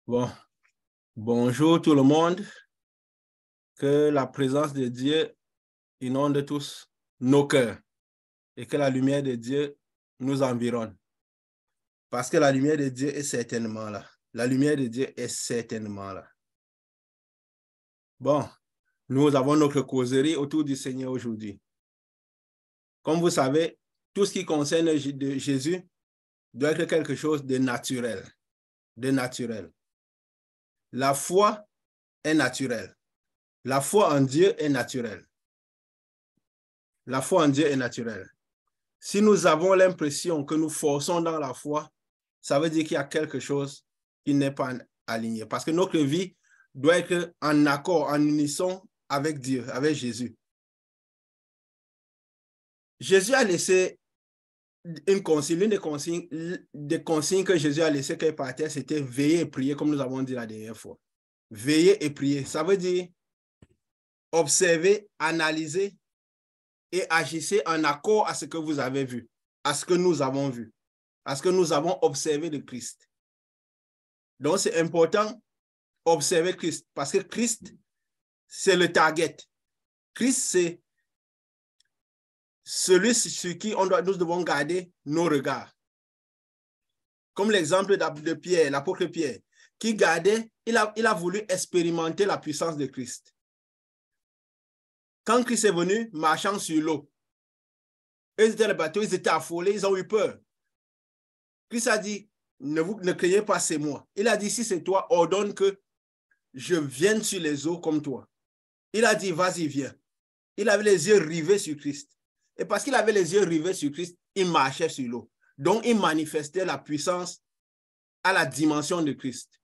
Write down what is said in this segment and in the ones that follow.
Bon, bonjour tout le monde. Que la présence de Dieu inonde tous nos cœurs et que la lumière de Dieu nous environne. Parce que la lumière de Dieu est certainement là. La lumière de Dieu est certainement là. Bon, nous avons notre causerie autour du Seigneur aujourd'hui. Comme vous savez, tout ce qui concerne Jésus doit être quelque chose de naturel. De naturel. La foi est naturelle. La foi en Dieu est naturelle. La foi en Dieu est naturelle. Si nous avons l'impression que nous forçons dans la foi, ça veut dire qu'il y a quelque chose qui n'est pas aligné. Parce que notre vie doit être en accord, en unisson avec Dieu, avec Jésus. Jésus a laissé une consigne, l'une des consignes que Jésus a laissées qu'elle partait, c'était veiller et prier, comme nous avons dit la dernière fois. Veiller et prier, ça veut dire observer, analyser et agissez en accord à ce que vous avez vu, à ce que nous avons vu, à ce que nous avons observé de Christ. Donc, c'est important d'observer Christ, parce que Christ, c'est le target. Christ, c'est celui sur qui nous devons garder nos regards. Comme l'exemple de Pierre, l'apôtre Pierre, qui gardait, il a voulu expérimenter la puissance de Christ. Quand Christ est venu marchant sur l'eau, eux étaient dans le bateau, ils étaient affolés, ils ont eu peur. Christ a dit, ne craignez pas, c'est moi. Il a dit, si c'est toi, ordonne que je vienne sur les eaux comme toi. Il a dit, vas-y, viens. Il avait les yeux rivés sur Christ. Et parce qu'il avait les yeux rivés sur Christ, il marchait sur l'eau. Donc, il manifestait la puissance à la dimension de Christ.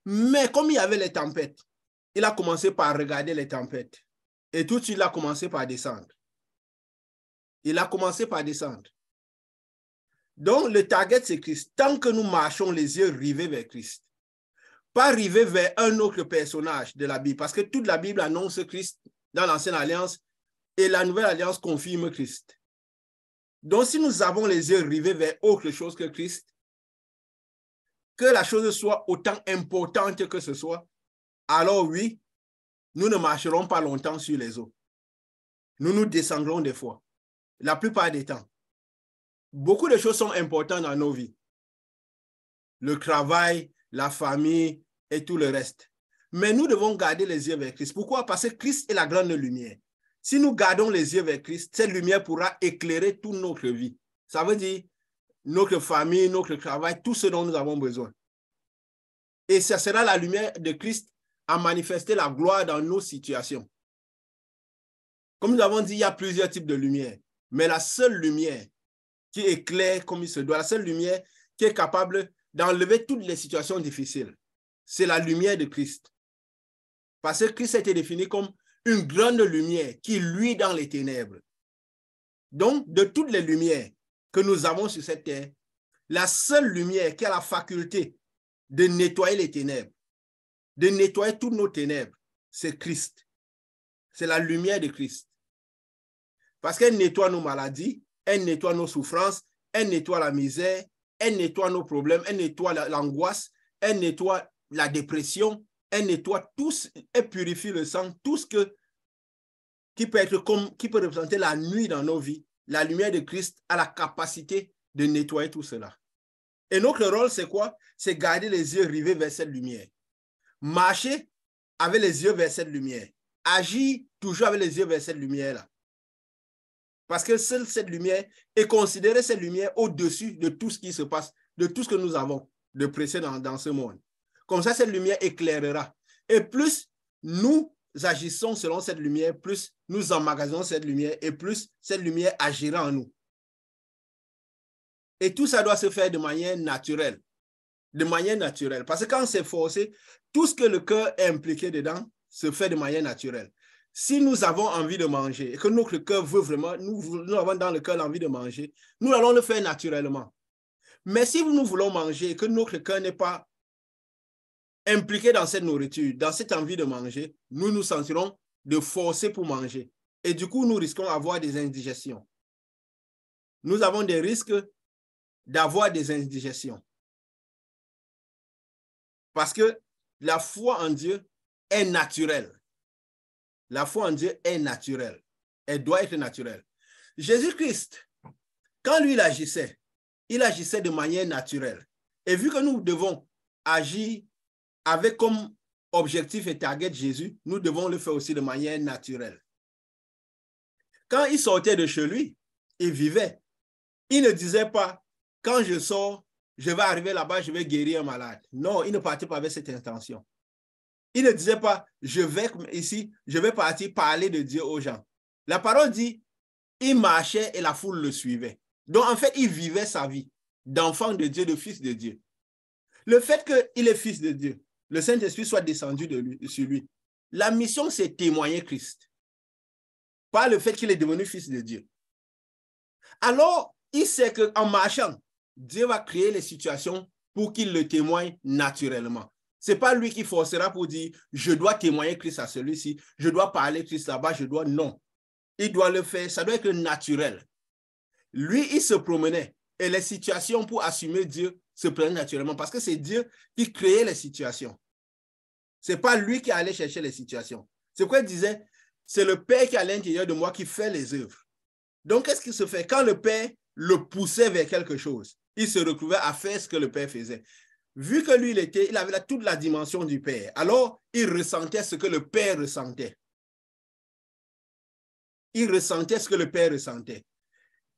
Mais comme il y avait les tempêtes, il a commencé par regarder les tempêtes. Et tout de suite, il a commencé par descendre. Il a commencé par descendre. Donc, le target, c'est Christ. Tant que nous marchons les yeux rivés vers Christ, pas rivés vers un autre personnage de la Bible, parce que toute la Bible annonce Christ dans l'Ancienne Alliance et la Nouvelle Alliance confirme Christ. Donc, si nous avons les yeux rivés vers autre chose que Christ, que la chose soit autant importante que ce soit, alors oui, nous ne marcherons pas longtemps sur les eaux. Nous nous descendrons des fois, la plupart des temps. Beaucoup de choses sont importantes dans nos vies. Le travail, la famille et tout le reste. Mais nous devons garder les yeux vers Christ. Pourquoi? Parce que Christ est la grande lumière. Si nous gardons les yeux vers Christ, cette lumière pourra éclairer toute notre vie. Ça veut dire notre famille, notre travail, tout ce dont nous avons besoin. Et ce sera la lumière de Christ à manifester la gloire dans nos situations. Comme nous avons dit, il y a plusieurs types de lumière. Mais la seule lumière qui éclaire comme il se doit, la seule lumière qui est capable d'enlever toutes les situations difficiles, c'est la lumière de Christ. Parce que Christ a été défini comme une grande lumière qui luit dans les ténèbres. Donc, de toutes les lumières que nous avons sur cette terre, la seule lumière qui a la faculté de nettoyer les ténèbres, de nettoyer toutes nos ténèbres, c'est Christ. C'est la lumière de Christ. Parce qu'elle nettoie nos maladies, elle nettoie nos souffrances, elle nettoie la misère, elle nettoie nos problèmes, elle nettoie l'angoisse, elle nettoie la dépression, elle nettoie tout, elle purifie le sang, tout ce qui peut représenter la nuit dans nos vies. La lumière de Christ a la capacité de nettoyer tout cela. Et notre rôle, c'est quoi? C'est garder les yeux rivés vers cette lumière. Marcher avec les yeux vers cette lumière. Agir toujours avec les yeux vers cette lumière-là. Parce que seule cette lumière est considérée cette lumière au-dessus de tout ce qui se passe, de tout ce que nous avons de précieux dans ce monde. Comme ça, cette lumière éclairera. Et plus nous agissons selon cette lumière, plus nous emmagasinons cette lumière et plus cette lumière agira en nous. Et tout ça doit se faire de manière naturelle. De manière naturelle. Parce que quand c'est forcé, tout ce que le cœur est impliqué dedans se fait de manière naturelle. Si nous avons envie de manger et que notre cœur veut vraiment, nous avons dans le cœur l'envie de manger, nous allons le faire naturellement. Mais si nous voulons manger et que notre cœur n'est pas impliqué dans cette nourriture, dans cette envie de manger, nous nous sentirons de forcer pour manger. Et du coup, nous risquons d'avoir des indigestions. Nous avons des risques d'avoir des indigestions. Parce que la foi en Dieu est naturelle. La foi en Dieu est naturelle. Elle doit être naturelle. Jésus-Christ, quand lui il agissait de manière naturelle. Et vu que nous devons agir avec comme objectif et target Jésus, nous devons le faire aussi de manière naturelle. Quand il sortait de chez lui, il vivait. Il ne disait pas, quand je sors, je vais arriver là-bas, je vais guérir un malade. Non, il ne partait pas avec cette intention. Il ne disait pas, je vais ici, je vais partir parler de Dieu aux gens. La parole dit, il marchait et la foule le suivait. Donc, en fait, il vivait sa vie d'enfant de Dieu, de fils de Dieu. Le fait qu'il est fils de Dieu, le Saint-Esprit soit descendu sur lui, la mission, c'est témoigner Christ. Pas le fait qu'il est devenu fils de Dieu. Alors, il sait qu'en marchant, Dieu va créer les situations pour qu'il le témoigne naturellement. Ce n'est pas lui qui forcera pour dire, je dois témoigner Christ à celui-ci, je dois parler Christ là-bas, je dois... Non. Il doit le faire, ça doit être naturel. Lui, il se promenait et les situations pour assumer Dieu se prenaient naturellement parce que c'est Dieu qui créait les situations. Ce n'est pas lui qui allait chercher les situations. C'est pourquoi il disait, c'est le Père qui est à l'intérieur de moi qui fait les œuvres. Donc, qu'est-ce qui se fait? Quand le Père le poussait vers quelque chose, il se retrouvait à faire ce que le Père faisait. Vu que lui, il avait toute la dimension du Père, alors il ressentait ce que le Père ressentait. Il ressentait ce que le Père ressentait.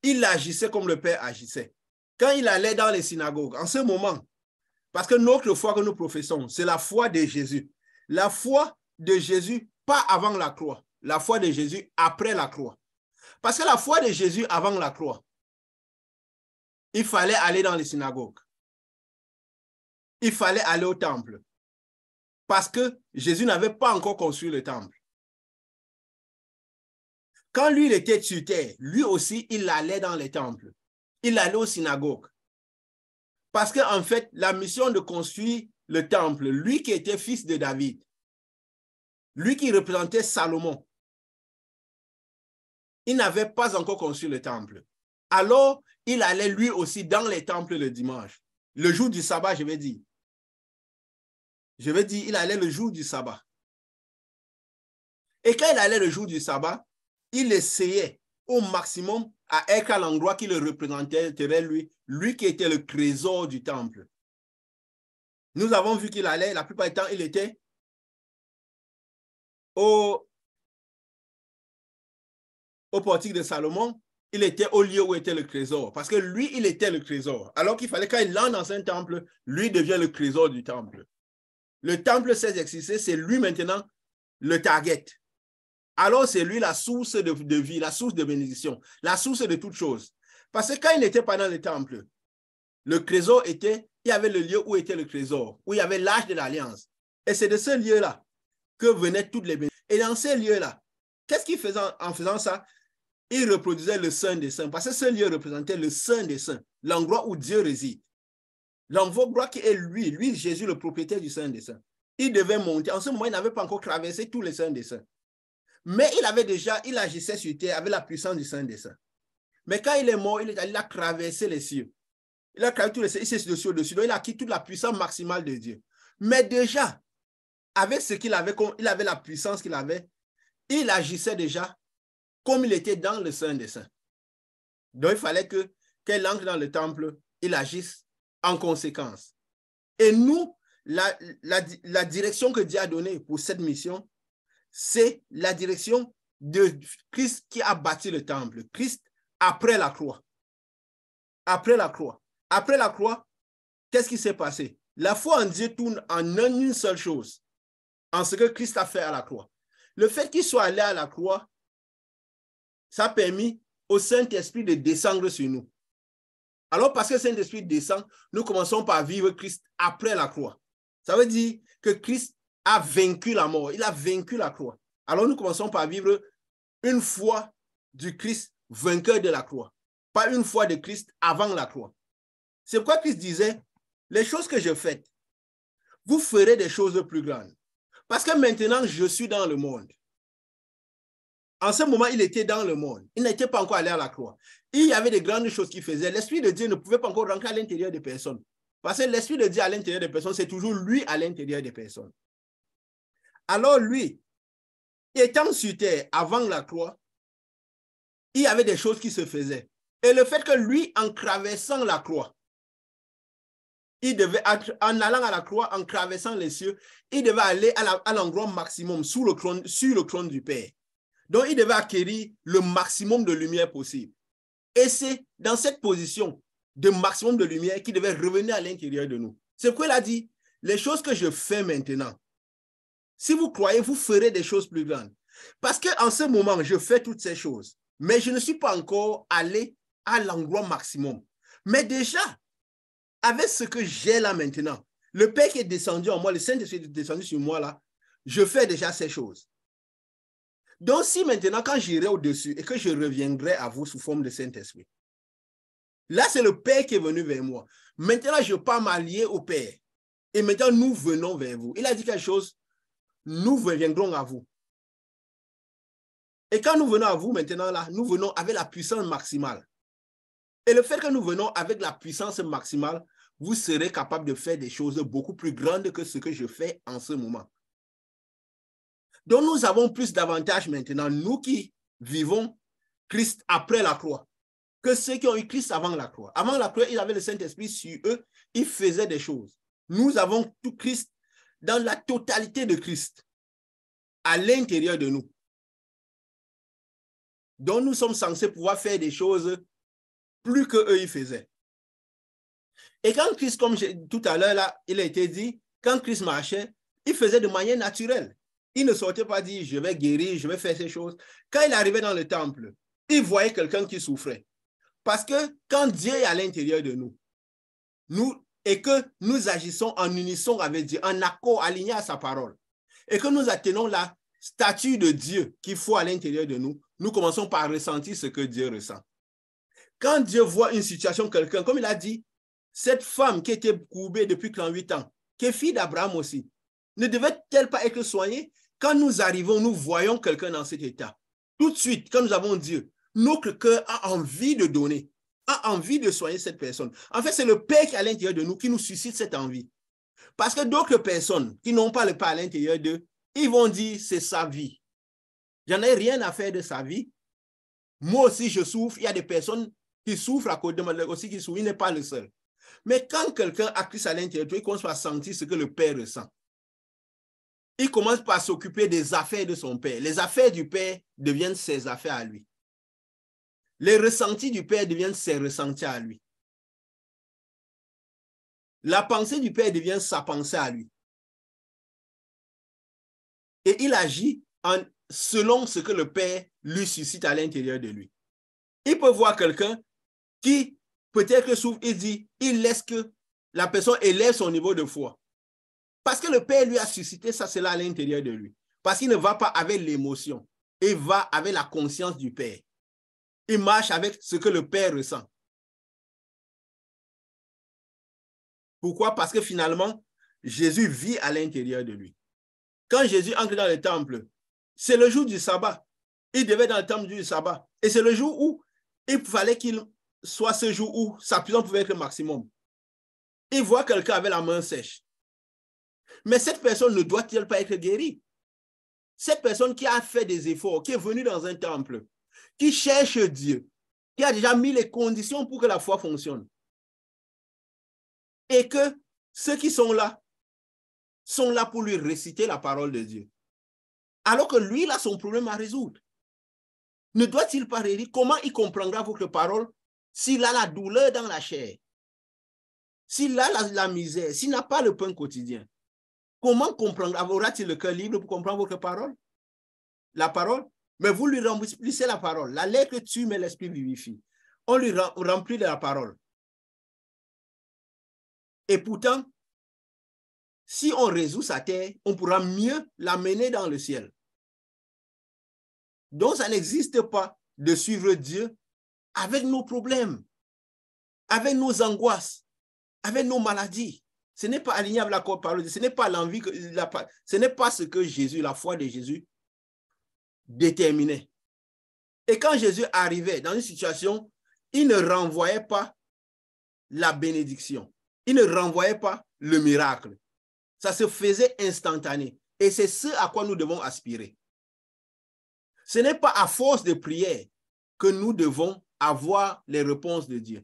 Il agissait comme le Père agissait. Quand il allait dans les synagogues, en ce moment, parce que notre foi que nous professons, c'est la foi de Jésus. La foi de Jésus, pas avant la croix. La foi de Jésus après la croix. Parce que la foi de Jésus avant la croix, il fallait aller dans les synagogues. Il fallait aller au temple. Parce que Jésus n'avait pas encore construit le temple. Quand lui, il était sur terre, lui aussi, il allait dans les temples. Il allait aux synagogues. Parce qu'en fait, la mission de construire le temple, lui qui était fils de David, lui qui représentait Salomon, il n'avait pas encore construit le temple. Alors, il allait lui aussi dans les temples le dimanche. Le jour du sabbat, je vais dire. Il allait le jour du sabbat. Et quand il allait le jour du sabbat, il essayait au maximum à être à l'endroit qui le représentait, lui qui était le trésor du temple. Nous avons vu qu'il allait, la plupart du temps, il était au portique de Salomon, il était au lieu où était le trésor. Parce que lui, il était le trésor. Alors qu'il fallait, quand il entre dans un temple, lui devient le trésor du temple. Le temple s'est exercé, c'est lui maintenant le target. Alors c'est lui la source de vie, la source de bénédiction, la source de toutes choses. Parce que quand il n'était pas dans le temple, le trésor était, il y avait le lieu où était le trésor, où il y avait l'Arche de l'Alliance. Et c'est de ce lieu-là que venaient toutes les bénédictions. Et dans ces lieux-là, qu'est-ce qu'il faisait en faisant ça? Il reproduisait le Saint des Saints, parce que ce lieu représentait le Saint des Saints, l'endroit où Dieu réside. L'endroit qui est lui, Jésus, le propriétaire du Saint des Saints. Il devait monter. En ce moment, il n'avait pas encore traversé tous les Saints des Saints. Mais il agissait sur terre avec la puissance du Saint des Saints. Mais quand il est mort, il a traversé les cieux. Il a traversé tous les cieux, il s'est dessus au-dessus. Donc, il a acquis toute la puissance maximale de Dieu. Mais déjà, avec ce qu'il avait, il avait la puissance qu'il avait, il agissait déjà comme il était dans le Saint des Saints. Donc, il fallait qu'elle entre dans le temple, il agisse en conséquence. Et nous, la direction que Dieu a donnée pour cette mission, c'est la direction de Christ qui a bâti le temple. Christ après la croix. Après la croix. Après la croix, qu'est-ce qui s'est passé? La foi en Dieu tourne en une seule chose, en ce que Christ a fait à la croix. Le fait qu'il soit allé à la croix, ça a permis au Saint-Esprit de descendre sur nous. Alors, parce que le Saint-Esprit descend, nous commençons par vivre Christ après la croix. Ça veut dire que Christ a vaincu la mort, il a vaincu la croix. Alors, nous commençons par vivre une foi du Christ vainqueur de la croix, pas une foi de Christ avant la croix. C'est pourquoi Christ disait, les choses que je fais, vous ferez des choses plus grandes. Parce que maintenant, je suis dans le monde. En ce moment, il était dans le monde. Il n'était pas encore allé à la croix. Il y avait des grandes choses qu'il faisait. L'Esprit de Dieu ne pouvait pas encore rentrer à l'intérieur des personnes. Parce que l'Esprit de Dieu à l'intérieur des personnes, c'est toujours lui à l'intérieur des personnes. Alors lui, étant sur terre avant la croix, il y avait des choses qui se faisaient. Et le fait que lui, en traversant la croix, il devait, en allant à la croix, en traversant les cieux, il devait aller à l'endroit maximum sur le trône du Père. Donc, il devait acquérir le maximum de lumière possible. Et c'est dans cette position de maximum de lumière qu'il devait revenir à l'intérieur de nous. C'est pourquoi il a dit, les choses que je fais maintenant, si vous croyez, vous ferez des choses plus grandes. Parce qu'en ce moment, je fais toutes ces choses, mais je ne suis pas encore allé à l'endroit maximum. Mais déjà, avec ce que j'ai là maintenant, le Père qui est descendu en moi, le Saint-Esprit est descendu sur moi là, je fais déjà ces choses. Donc si maintenant, quand j'irai au-dessus et que je reviendrai à vous sous forme de Saint-Esprit, là c'est le Père qui est venu vers moi. Maintenant, je pars m'allier au Père. Et maintenant, nous venons vers vous. Il a dit quelque chose, nous reviendrons à vous. Et quand nous venons à vous maintenant là, nous venons avec la puissance maximale. Et le fait que nous venons avec la puissance maximale, vous serez capable de faire des choses beaucoup plus grandes que ce que je fais en ce moment. Donc nous avons plus d'avantages maintenant, nous qui vivons Christ après la croix, que ceux qui ont eu Christ avant la croix. Avant la croix, ils avaient le Saint-Esprit sur eux, ils faisaient des choses. Nous avons tout Christ dans la totalité de Christ, à l'intérieur de nous. Donc nous sommes censés pouvoir faire des choses plus qu'eux ils faisaient. Et quand Christ, comme tout à l'heure, là, il a été dit, quand Christ marchait, il faisait de manière naturelle. Il ne sortait pas dire, je vais guérir, je vais faire ces choses. Quand il arrivait dans le temple, il voyait quelqu'un qui souffrait. Parce que quand Dieu est à l'intérieur de nous, et que nous agissons en unisson avec Dieu, en accord, aligné à sa parole, et que nous atteignons la statue de Dieu qu'il faut à l'intérieur de nous, nous commençons par ressentir ce que Dieu ressent. Quand Dieu voit une situation, quelqu'un, comme il a dit, cette femme qui était courbée depuis 38 ans, qui est fille d'Abraham aussi, ne devait-elle pas être soignée? Quand nous arrivons, nous voyons quelqu'un dans cet état. Tout de suite, quand nous avons Dieu, notre cœur a envie de donner, a envie de soigner cette personne. En fait, c'est le Père qui est à l'intérieur de nous qui nous suscite cette envie. Parce que d'autres personnes qui n'ont pas le Père à l'intérieur d'eux, ils vont dire, c'est sa vie. J'en ai rien à faire de sa vie. Moi aussi, je souffre. Il y a des personnes qui souffrent à cause de moi aussi, qui souffrent. Il n'est pas le seul. Mais quand quelqu'un a Christ à l'intérieur, il commence à sentir ce que le Père ressent. Il commence par s'occuper des affaires de son Père. Les affaires du Père deviennent ses affaires à lui. Les ressentis du Père deviennent ses ressentis à lui. La pensée du Père devient sa pensée à lui. Et il agit selon ce que le Père lui suscite à l'intérieur de lui. Il peut voir quelqu'un qui peut-être souffre, il laisse que la personne élève son niveau de foi. Parce que le Père lui a suscité ça, cela à l'intérieur de lui. Parce qu'il ne va pas avec l'émotion. Il va avec la conscience du Père. Il marche avec ce que le Père ressent. Pourquoi? Parce que finalement, Jésus vit à l'intérieur de lui. Quand Jésus entre dans le temple, c'est le jour du sabbat. Il devait être dans le temple du sabbat. Et c'est le jour où il fallait qu'il soit ce jour où sa puissance pouvait être le maximum. Il voit quelqu'un avec la main sèche. Mais cette personne ne doit-elle pas être guérie? Cette personne qui a fait des efforts, qui est venue dans un temple, qui cherche Dieu, qui a déjà mis les conditions pour que la foi fonctionne. Et que ceux qui sont là pour lui réciter la parole de Dieu. Alors que lui, il a son problème à résoudre. Ne doit-il pas réagir? Comment il comprendra votre parole s'il a la douleur dans la chair? S'il a la misère, s'il n'a pas le pain quotidien? Comment comprendra? Aura-t-il le cœur libre pour comprendre votre parole? La parole? Mais vous lui remplissez la parole. La lettre tue, mais l'esprit vivifie. On lui remplit de la parole. Et pourtant, si on résout sa terre, on pourra mieux l'amener dans le ciel. Donc, ça n'existe pas de suivre Dieu avec nos problèmes, avec nos angoisses, avec nos maladies. Ce n'est pas aligné avec la parole de Dieu. Ce n'est pas l'envie, ce n'est pas ce que Jésus, la foi de Jésus, déterminait. Et quand Jésus arrivait dans une situation, il ne renvoyait pas la bénédiction. il ne renvoyait pas le miracle. Ça se faisait instantané. Et c'est ce à quoi nous devons aspirer. Ce n'est pas à force de prière que nous devons avoir les réponses de Dieu.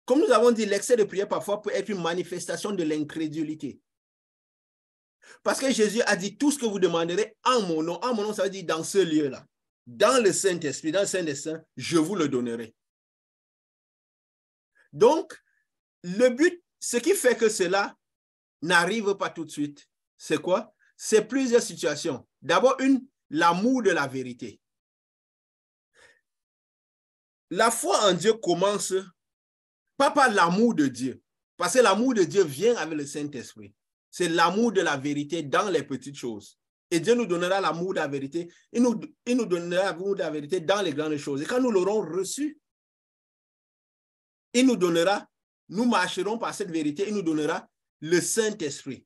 Comme nous avons dit, l'excès de prière parfois peut être une manifestation de l'incrédulité. Parce que Jésus a dit tout ce que vous demanderez en mon nom. En mon nom, ça veut dire dans ce lieu-là. Dans le Saint-Esprit, dans le Saint-Esprit, je vous le donnerai. Donc, le but, ce qui fait que cela n'arrive pas tout de suite, c'est quoi? C'est plusieurs situations. D'abord, l'amour de la vérité. La foi en Dieu commence pas par l'amour de Dieu, parce que l'amour de Dieu vient avec le Saint-Esprit. C'est l'amour de la vérité dans les petites choses. Et Dieu nous donnera l'amour de la vérité. Il nous donnera l'amour de la vérité dans les grandes choses. Et quand nous l'aurons reçu, il nous donnera, nous marcherons par cette vérité, il nous donnera le Saint-Esprit,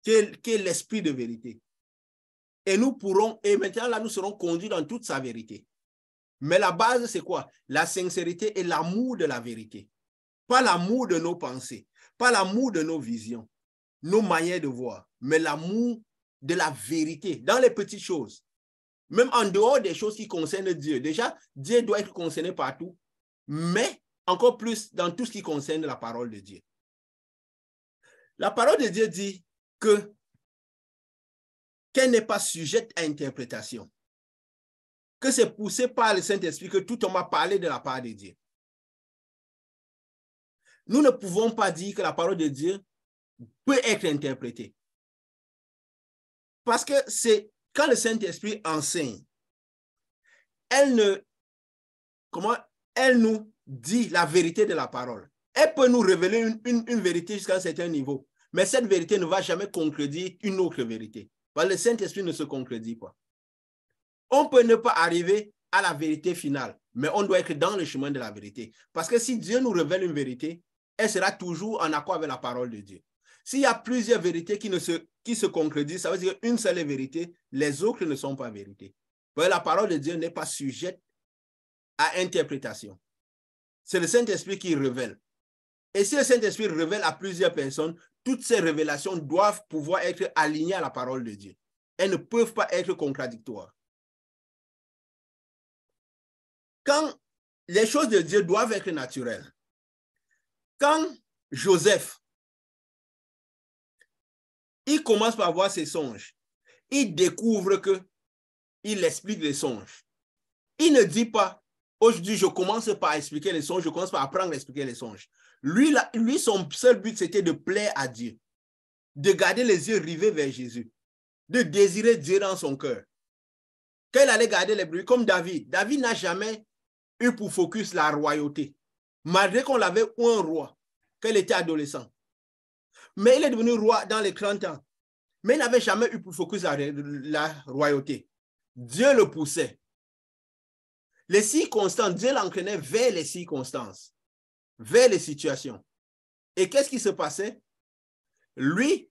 qui est l'esprit de vérité. Et nous pourrons, et maintenant là, nous serons conduits dans toute sa vérité. Mais la base, c'est quoi? La sincérité et l'amour de la vérité. Pas l'amour de nos pensées, pas l'amour de nos visions, nos manières de voir, mais l'amour de la vérité dans les petites choses. Même en dehors des choses qui concernent Dieu. Déjà, Dieu doit être concerné partout, mais encore plus dans tout ce qui concerne la parole de Dieu. La parole de Dieu dit qu'elle n'est pas sujette à interprétation. Que c'est poussé par le Saint-Esprit que tout on m'a parlé de la part de Dieu. Nous ne pouvons pas dire que la parole de Dieu peut être interprétée. Parce que c'est quand le Saint-Esprit enseigne, elle nous dit la vérité de la parole. Elle peut nous révéler une vérité jusqu'à un certain niveau, mais cette vérité ne va jamais contredire une autre vérité. Parce que le Saint-Esprit ne se contredit pas. On peut ne pas arriver à la vérité finale, mais on doit être dans le chemin de la vérité. Parce que si Dieu nous révèle une vérité, elle sera toujours en accord avec la parole de Dieu. S'il y a plusieurs vérités qui se contredisent, ça veut dire qu'une seule est vérité, les autres ne sont pas vérité. La parole de Dieu n'est pas sujette à interprétation. C'est le Saint-Esprit qui révèle. Et si le Saint-Esprit révèle à plusieurs personnes, toutes ces révélations doivent pouvoir être alignées à la parole de Dieu. Elles ne peuvent pas être contradictoires. Quand les choses de Dieu doivent être naturelles, quand Joseph, il commence par voir ses songes, il découvre qu'il explique les songes. Il ne dit pas, aujourd'hui, je commence par expliquer les songes, je commence par apprendre à expliquer les songes. Lui, son seul but, c'était de plaire à Dieu, de garder les yeux rivés vers Jésus, de désirer Dieu dans son cœur. Quand il allait garder les bruits, comme David n'a jamais eu pour focus la royauté, malgré qu'on l'avait eu un roi, quand il était adolescent. Mais il est devenu roi dans les 30 ans. Mais il n'avait jamais eu pour focus la royauté. Dieu le poussait. Les circonstances, Dieu l'entraînait vers les circonstances, vers les situations. Et qu'est-ce qui se passait? Lui,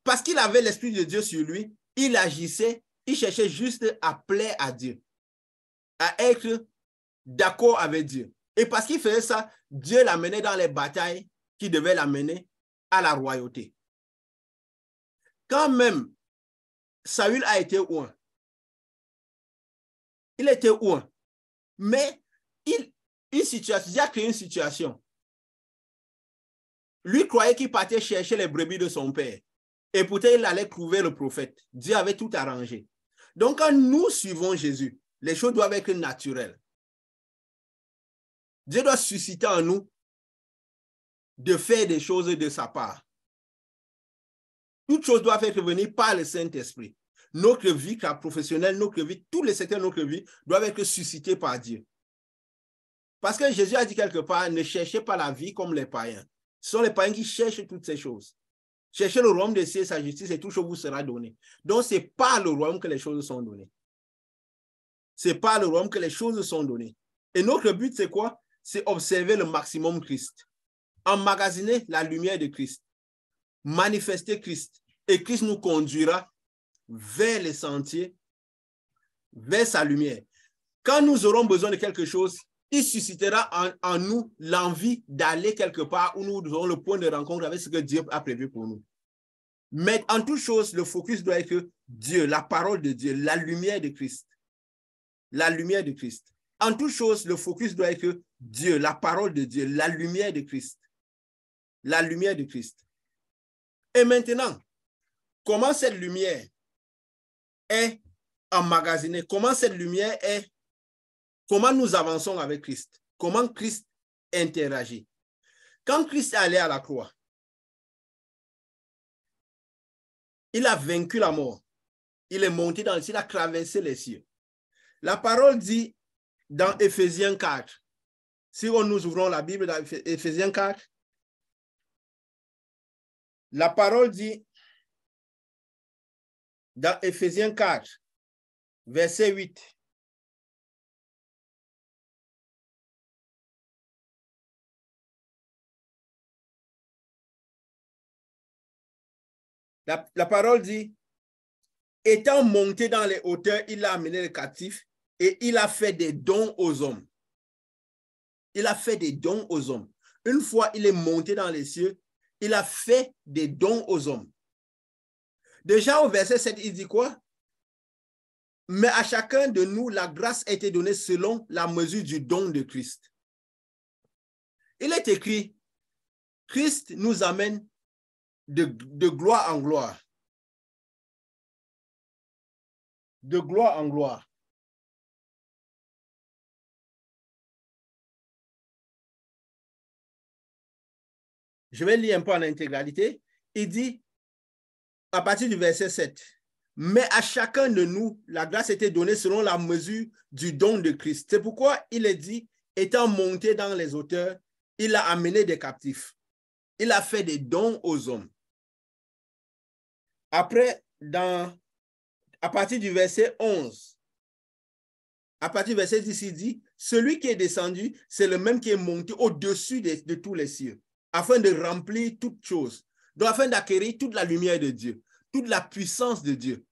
parce qu'il avait l'Esprit de Dieu sur lui, il agissait, il cherchait juste à plaire à Dieu, à être d'accord avec Dieu. Et parce qu'il faisait ça, Dieu l'amenait dans les batailles qui devaient l'amener à la royauté. Quand même, Saül a été oint. Il était oint. Mais il a créé une situation. Lui croyait qu'il partait chercher les brebis de son père. Et pourtant, il allait trouver le prophète. Dieu avait tout arrangé. Donc, quand nous suivons Jésus, les choses doivent être naturelles. Dieu doit susciter en nous de faire des choses de sa part. Toutes choses doivent être venues par le Saint-Esprit. Notre vie professionnelle, notre vie, tous les secteurs de notre vie doivent être suscités par Dieu. Parce que Jésus a dit quelque part, ne cherchez pas la vie comme les païens. Ce sont les païens qui cherchent toutes ces choses. Cherchez le royaume des cieux et sa justice et tout chose vous sera donné. Donc, ce n'est pas le royaume que les choses sont données. Ce n'est pas le royaume que les choses sont données. Et notre but, c'est quoi? C'est observer le maximum Christ. Emmagasiner la lumière de Christ. Manifester Christ. Et Christ nous conduira vers les sentiers, vers sa lumière. Quand nous aurons besoin de quelque chose, il suscitera en nous l'envie d'aller quelque part où nous aurons le point de rencontre avec ce que Dieu a prévu pour nous. Mais en toute chose, le focus doit être que Dieu, la parole de Dieu, la lumière de Christ. La lumière de Christ. En toute chose, le focus doit être que Dieu, la parole de Dieu, la lumière de Christ. La lumière de Christ. Et maintenant, comment cette lumière est emmagasinée? Comment cette lumière est? Comment nous avançons avec Christ? Comment Christ interagit? Quand Christ est allé à la croix, il a vaincu la mort. Il est monté dans le ciel, il a traversé les cieux. La parole dit dans Éphésiens 4, si nous ouvrons la Bible dans Éphésiens 4, la parole dit dans Éphésiens 4, verset 8, la parole dit, étant monté dans les hauteurs, il a amené les captifs et il a fait des dons aux hommes. Il a fait des dons aux hommes. Une fois il est monté dans les cieux, il a fait des dons aux hommes. Déjà au verset 7, il dit quoi? Mais à chacun de nous, la grâce a été donnée selon la mesure du don de Christ. Il est écrit, Christ nous amène de gloire en gloire. De gloire en gloire. Je vais lire un peu en intégralité. Il dit, à partir du verset 7, mais à chacun de nous, la grâce a été donnée selon la mesure du don de Christ. C'est pourquoi il est dit, étant monté dans les hauteurs, il a amené des captifs. Il a fait des dons aux hommes. Après, à partir du verset 11, à partir du verset 10, il dit, celui qui est descendu, c'est le même qui est monté au-dessus de tous les cieux, afin de remplir toutes choses, donc afin d'acquérir toute la lumière de Dieu, toute la puissance de Dieu,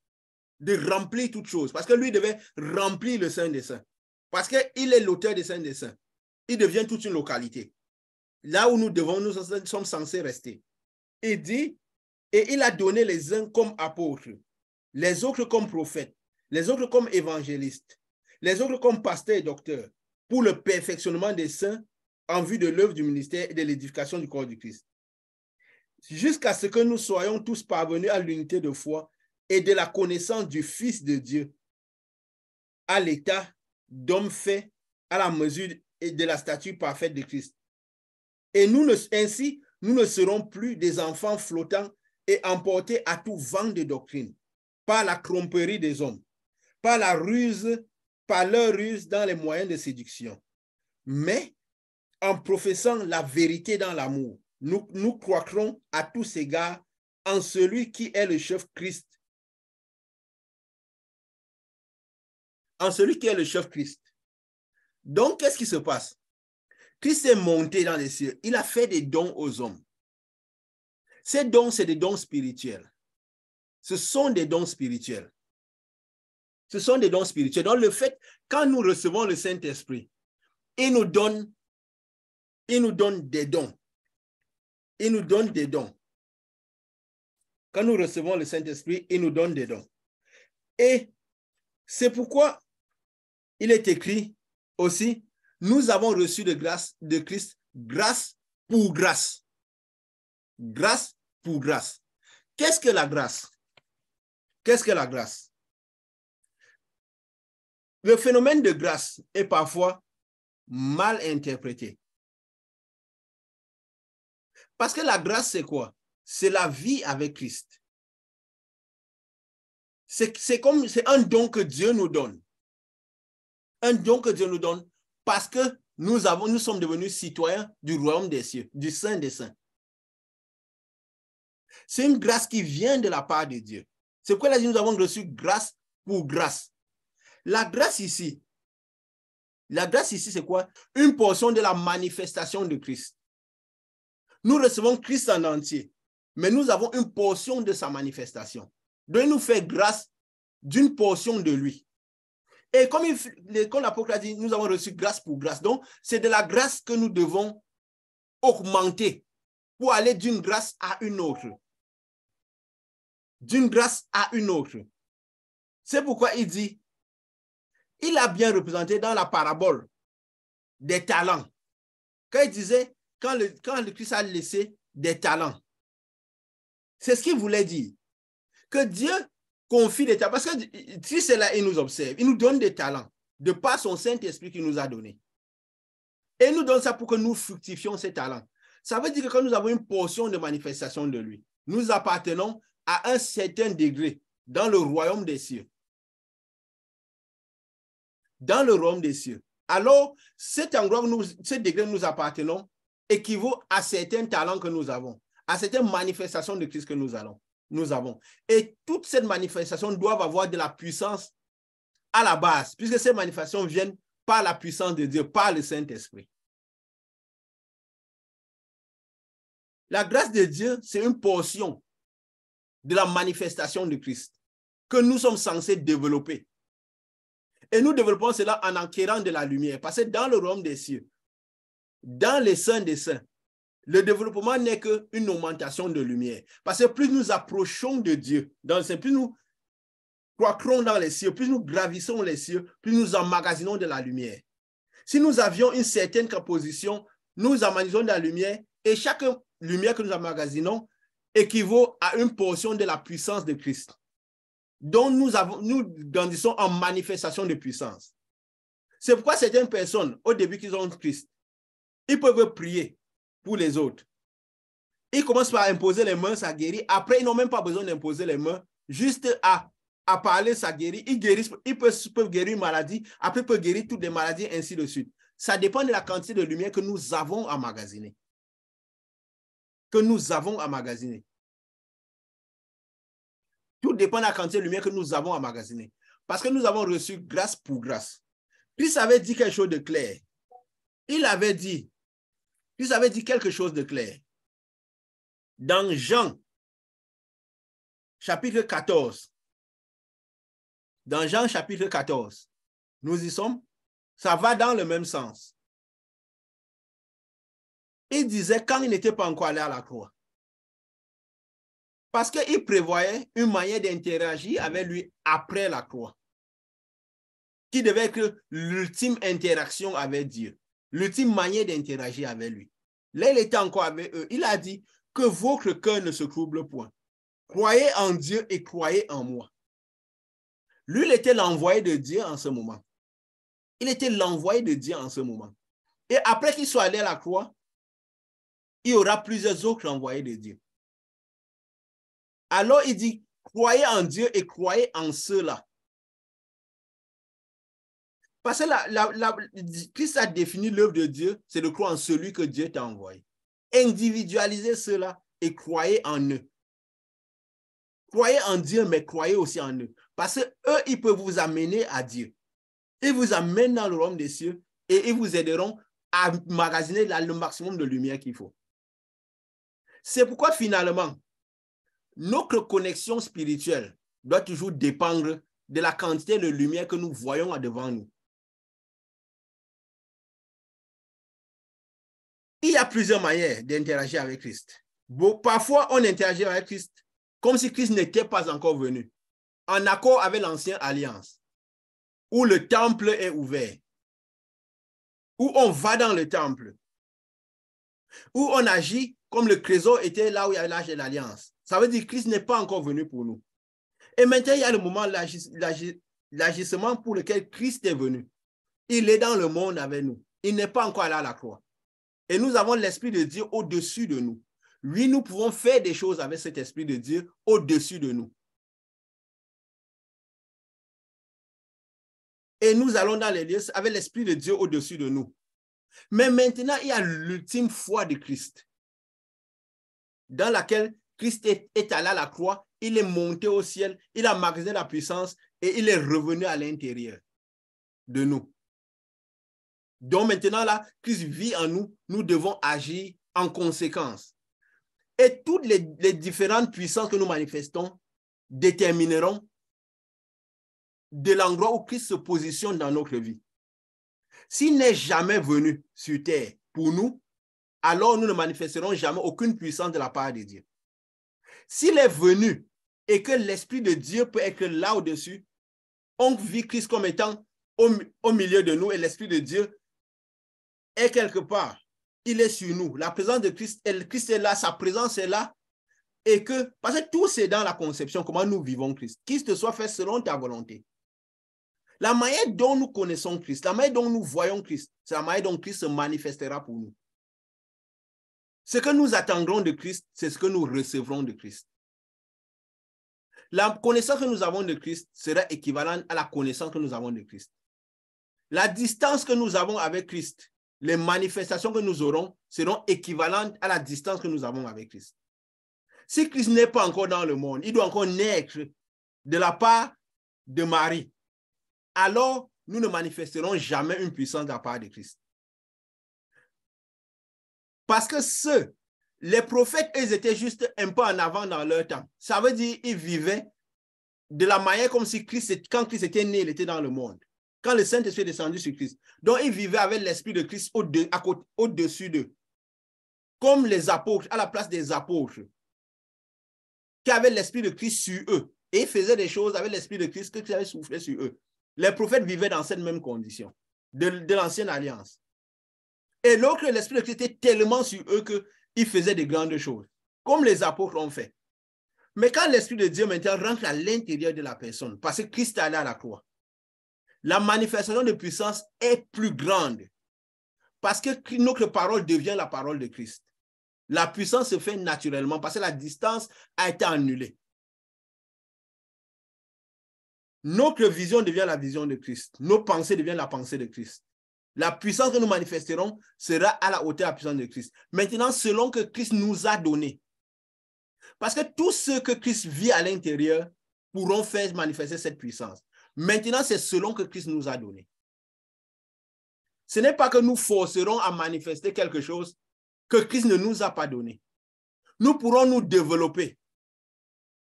de remplir toutes choses, parce que lui devait remplir le Saint des Saints, parce qu'il est l'auteur des Saints des Saints. Il devient toute une localité, là où nous sommes censés rester. Il dit, et il a donné les uns comme apôtres, les autres comme prophètes, les autres comme évangélistes, les autres comme pasteurs et docteurs, pour le perfectionnement des saints en vue de l'œuvre du ministère et de l'édification du corps du Christ. Jusqu'à ce que nous soyons tous parvenus à l'unité de foi et de la connaissance du Fils de Dieu, à l'état d'homme fait à la mesure et de la stature parfaite de Christ. Et ainsi, nous ne serons plus des enfants flottants et emportés à tout vent de doctrine, par la tromperie des hommes, par leur ruse dans les moyens de séduction. Mais en professant la vérité dans l'amour, nous croîtrons à tous égards en celui qui est le chef Christ. En celui qui est le chef Christ. Donc, qu'est-ce qui se passe? Christ est monté dans les cieux. Il a fait des dons aux hommes. Ces dons, c'est des dons spirituels. Ce sont des dons spirituels. Ce sont des dons spirituels. Donc, le fait, quand nous recevons le Saint-Esprit, il nous donne des dons. Il nous donne des dons. Quand nous recevons le Saint-Esprit, il nous donne des dons. Et c'est pourquoi il est écrit aussi, nous avons reçu de grâce de Christ, grâce pour grâce. Grâce pour grâce. Qu'est-ce que la grâce? Qu'est-ce que la grâce? Le phénomène de grâce est parfois mal interprété. Parce que la grâce, c'est quoi? C'est la vie avec Christ. C'est un don que Dieu nous donne. Un don que Dieu nous donne parce que nous sommes devenus citoyens du royaume des cieux, du Saint des Saints. C'est une grâce qui vient de la part de Dieu. C'est pourquoi nous avons reçu grâce pour grâce. La grâce ici, c'est quoi? Une portion de la manifestation de Christ. Nous recevons Christ en entier, mais nous avons une portion de sa manifestation. Donc, il nous fait grâce d'une portion de lui. Et comme l'apôtre a dit, nous avons reçu grâce pour grâce. Donc, c'est de la grâce que nous devons augmenter pour aller d'une grâce à une autre. D'une grâce à une autre. C'est pourquoi il dit, il a bien représenté dans la parabole des talents. Quand il disait, quand le Christ a laissé des talents, c'est ce qu'il voulait dire. Que Dieu confie des talents. Parce que Christ est là, il nous observe. Il nous donne des talents de par son Saint-Esprit qu'il nous a donné. Et il nous donne ça pour que nous fructifions ces talents. Ça veut dire que quand nous avons une portion de manifestation de lui, nous appartenons à un certain degré dans le royaume des cieux. Dans le royaume des cieux. Alors, cet endroit où ce degré où nous appartenons équivaut à certains talents que nous avons, à certaines manifestations de Christ que nous avons. Et toutes ces manifestations doivent avoir de la puissance à la base, puisque ces manifestations viennent par la puissance de Dieu, par le Saint-Esprit. La grâce de Dieu, c'est une portion de la manifestation de Christ que nous sommes censés développer. Et nous développons cela en acquérant de la lumière, parce que dans le royaume des cieux, dans les saints des saints, le développement n'est qu'une augmentation de lumière. Parce que plus nous approchons de Dieu, plus nous croîtrons dans les cieux, plus nous gravissons les cieux, plus nous emmagasinons de la lumière. Si nous avions une certaine composition, nous emmagasinons de la lumière et chaque lumière que nous emmagasinons équivaut à une portion de la puissance de Christ. Donc nous grandissons en manifestation de puissance. C'est pourquoi certaines personnes, au début qu'ils ont Christ, ils peuvent prier pour les autres. Ils commencent par imposer les mains, ça guérit. Après, ils n'ont même pas besoin d'imposer les mains, juste à parler, ça guérit. Ils peuvent guérir une maladie, après ils peuvent guérir toutes les maladies, ainsi de suite. Ça dépend de la quantité de lumière que nous avons emmagasinée. Tout dépend de la quantité de lumière que nous avons emmagasinée. Parce que nous avons reçu grâce pour grâce. Christ avait dit quelque chose de clair. Christ avait dit quelque chose de clair. Dans Jean, chapitre 14. Dans Jean, chapitre 14. Nous y sommes. Ça va dans le même sens. Il disait quand il n'était pas encore allé à la croix. Parce qu'il prévoyait une manière d'interagir avec lui après la croix, qui devait être l'ultime interaction avec Dieu, l'ultime manière d'interagir avec lui. Là, il était encore avec eux. Il a dit que votre cœur ne se trouble point. Croyez en Dieu et croyez en moi. Lui, il était l'envoyé de Dieu en ce moment. Il était l'envoyé de Dieu en ce moment. Et après qu'il soit allé à la croix, il y aura plusieurs autres envoyés de Dieu. Alors il dit, croyez en Dieu et croyez en ceux-là. Parce que Christ a défini l'œuvre de Dieu, c'est de croire en celui que Dieu t'a envoyé. Individualisez ceux-là et croyez en eux. Croyez en Dieu, mais croyez aussi en eux. Parce qu'eux, ils peuvent vous amener à Dieu. Ils vous amènent dans le royaume des cieux et ils vous aideront à magasiner le maximum de lumière qu'il faut. C'est pourquoi finalement, notre connexion spirituelle doit toujours dépendre de la quantité de lumière que nous voyons devant nous. Il y a plusieurs manières d'interagir avec Christ. Bon, parfois, on interagit avec Christ comme si Christ n'était pas encore venu, en accord avec l'ancienne alliance, où le temple est ouvert, où on va dans le temple, où on agit comme le trésor était là où il y avait l'âge de l'alliance. Ça veut dire que Christ n'est pas encore venu pour nous. Et maintenant, il y a le moment, l'agissement pour lequel Christ est venu. Il est dans le monde avec nous. Il n'est pas encore allé à la croix. Et nous avons l'Esprit de Dieu au-dessus de nous. Oui, nous pouvons faire des choses avec cet Esprit de Dieu au-dessus de nous. Et nous allons dans les lieux avec l'Esprit de Dieu au-dessus de nous. Mais maintenant, il y a l'ultime foi de Christ, dans laquelle Christ est allé à la croix, il est monté au ciel, il a magasiné la puissance et il est revenu à l'intérieur de nous. Donc maintenant, là, Christ vit en nous, nous devons agir en conséquence. Et toutes les différentes puissances que nous manifestons détermineront de l'endroit où Christ se positionne dans notre vie. S'il n'est jamais venu sur terre pour nous, alors nous ne manifesterons jamais aucune puissance de la part de Dieu. S'il est venu et que l'Esprit de Dieu peut être là au-dessus, on vit Christ comme étant au milieu de nous et l'Esprit de Dieu est quelque part. Il est sur nous. La présence de Christ, Christ est là, sa présence est là. Et que, parce que tout c'est dans la conception, comment nous vivons Christ. Qu'il te soit fait selon ta volonté. La manière dont nous connaissons Christ, la manière dont nous voyons Christ, c'est la manière dont Christ se manifestera pour nous. Ce que nous attendrons de Christ, c'est ce que nous recevrons de Christ. La connaissance que nous avons de Christ sera équivalente à la connaissance que nous avons de Christ. La distance que nous avons avec Christ, les manifestations que nous aurons seront équivalentes à la distance que nous avons avec Christ. Si Christ n'est pas encore dans le monde, il doit encore naître de la part de Marie. Alors, nous ne manifesterons jamais une puissance de la part de Christ. Parce que les prophètes, ils étaient juste un peu en avant dans leur temps. Ça veut dire qu'ils vivaient de la manière comme si quand Christ était né, il était dans le monde. Quand le Saint-Esprit est descendu sur Christ. Donc, ils vivaient avec l'Esprit de Christ au-dessus d'eux. Comme les apôtres, à la place des apôtres, qui avaient l'Esprit de Christ sur eux. Et ils faisaient des choses avec l'Esprit de Christ que Christ avait soufflé sur eux. Les prophètes vivaient dans cette même condition de l'ancienne alliance. Et l'autre, l'Esprit de Christ était tellement sur eux qu'ils faisaient de grandes choses, comme les apôtres ont fait. Mais quand l'Esprit de Dieu maintenant rentre à l'intérieur de la personne, parce que Christ est allé à la croix, la manifestation de puissance est plus grande. Parce que notre parole devient la parole de Christ. La puissance se fait naturellement parce que la distance a été annulée. Notre vision devient la vision de Christ. Nos pensées deviennent la pensée de Christ. La puissance que nous manifesterons sera à la hauteur de la puissance de Christ. Maintenant, selon que Christ nous a donné. Parce que tous ceux que Christ vit à l'intérieur pourront faire manifester cette puissance. Maintenant, c'est selon que Christ nous a donné. Ce n'est pas que nous forcerons à manifester quelque chose que Christ ne nous a pas donné. Nous pourrons nous développer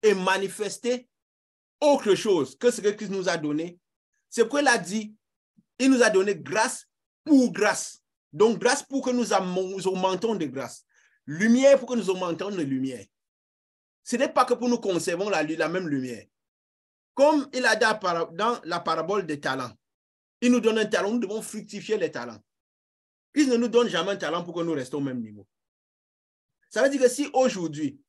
et manifester autre chose que ce que Christ nous a donné. C'est pourquoi il a dit, il nous a donné grâce pour grâce. Donc, grâce pour que nous augmentons de grâce. Lumière pour que nous augmentons de lumière. Ce n'est pas que pour nous conservons la même lumière. Comme il a dit dans la parabole des talents. Il nous donne un talent, nous devons fructifier les talents. Il ne nous donne jamais un talent pour que nous restions au même niveau. Ça veut dire que si aujourd'hui,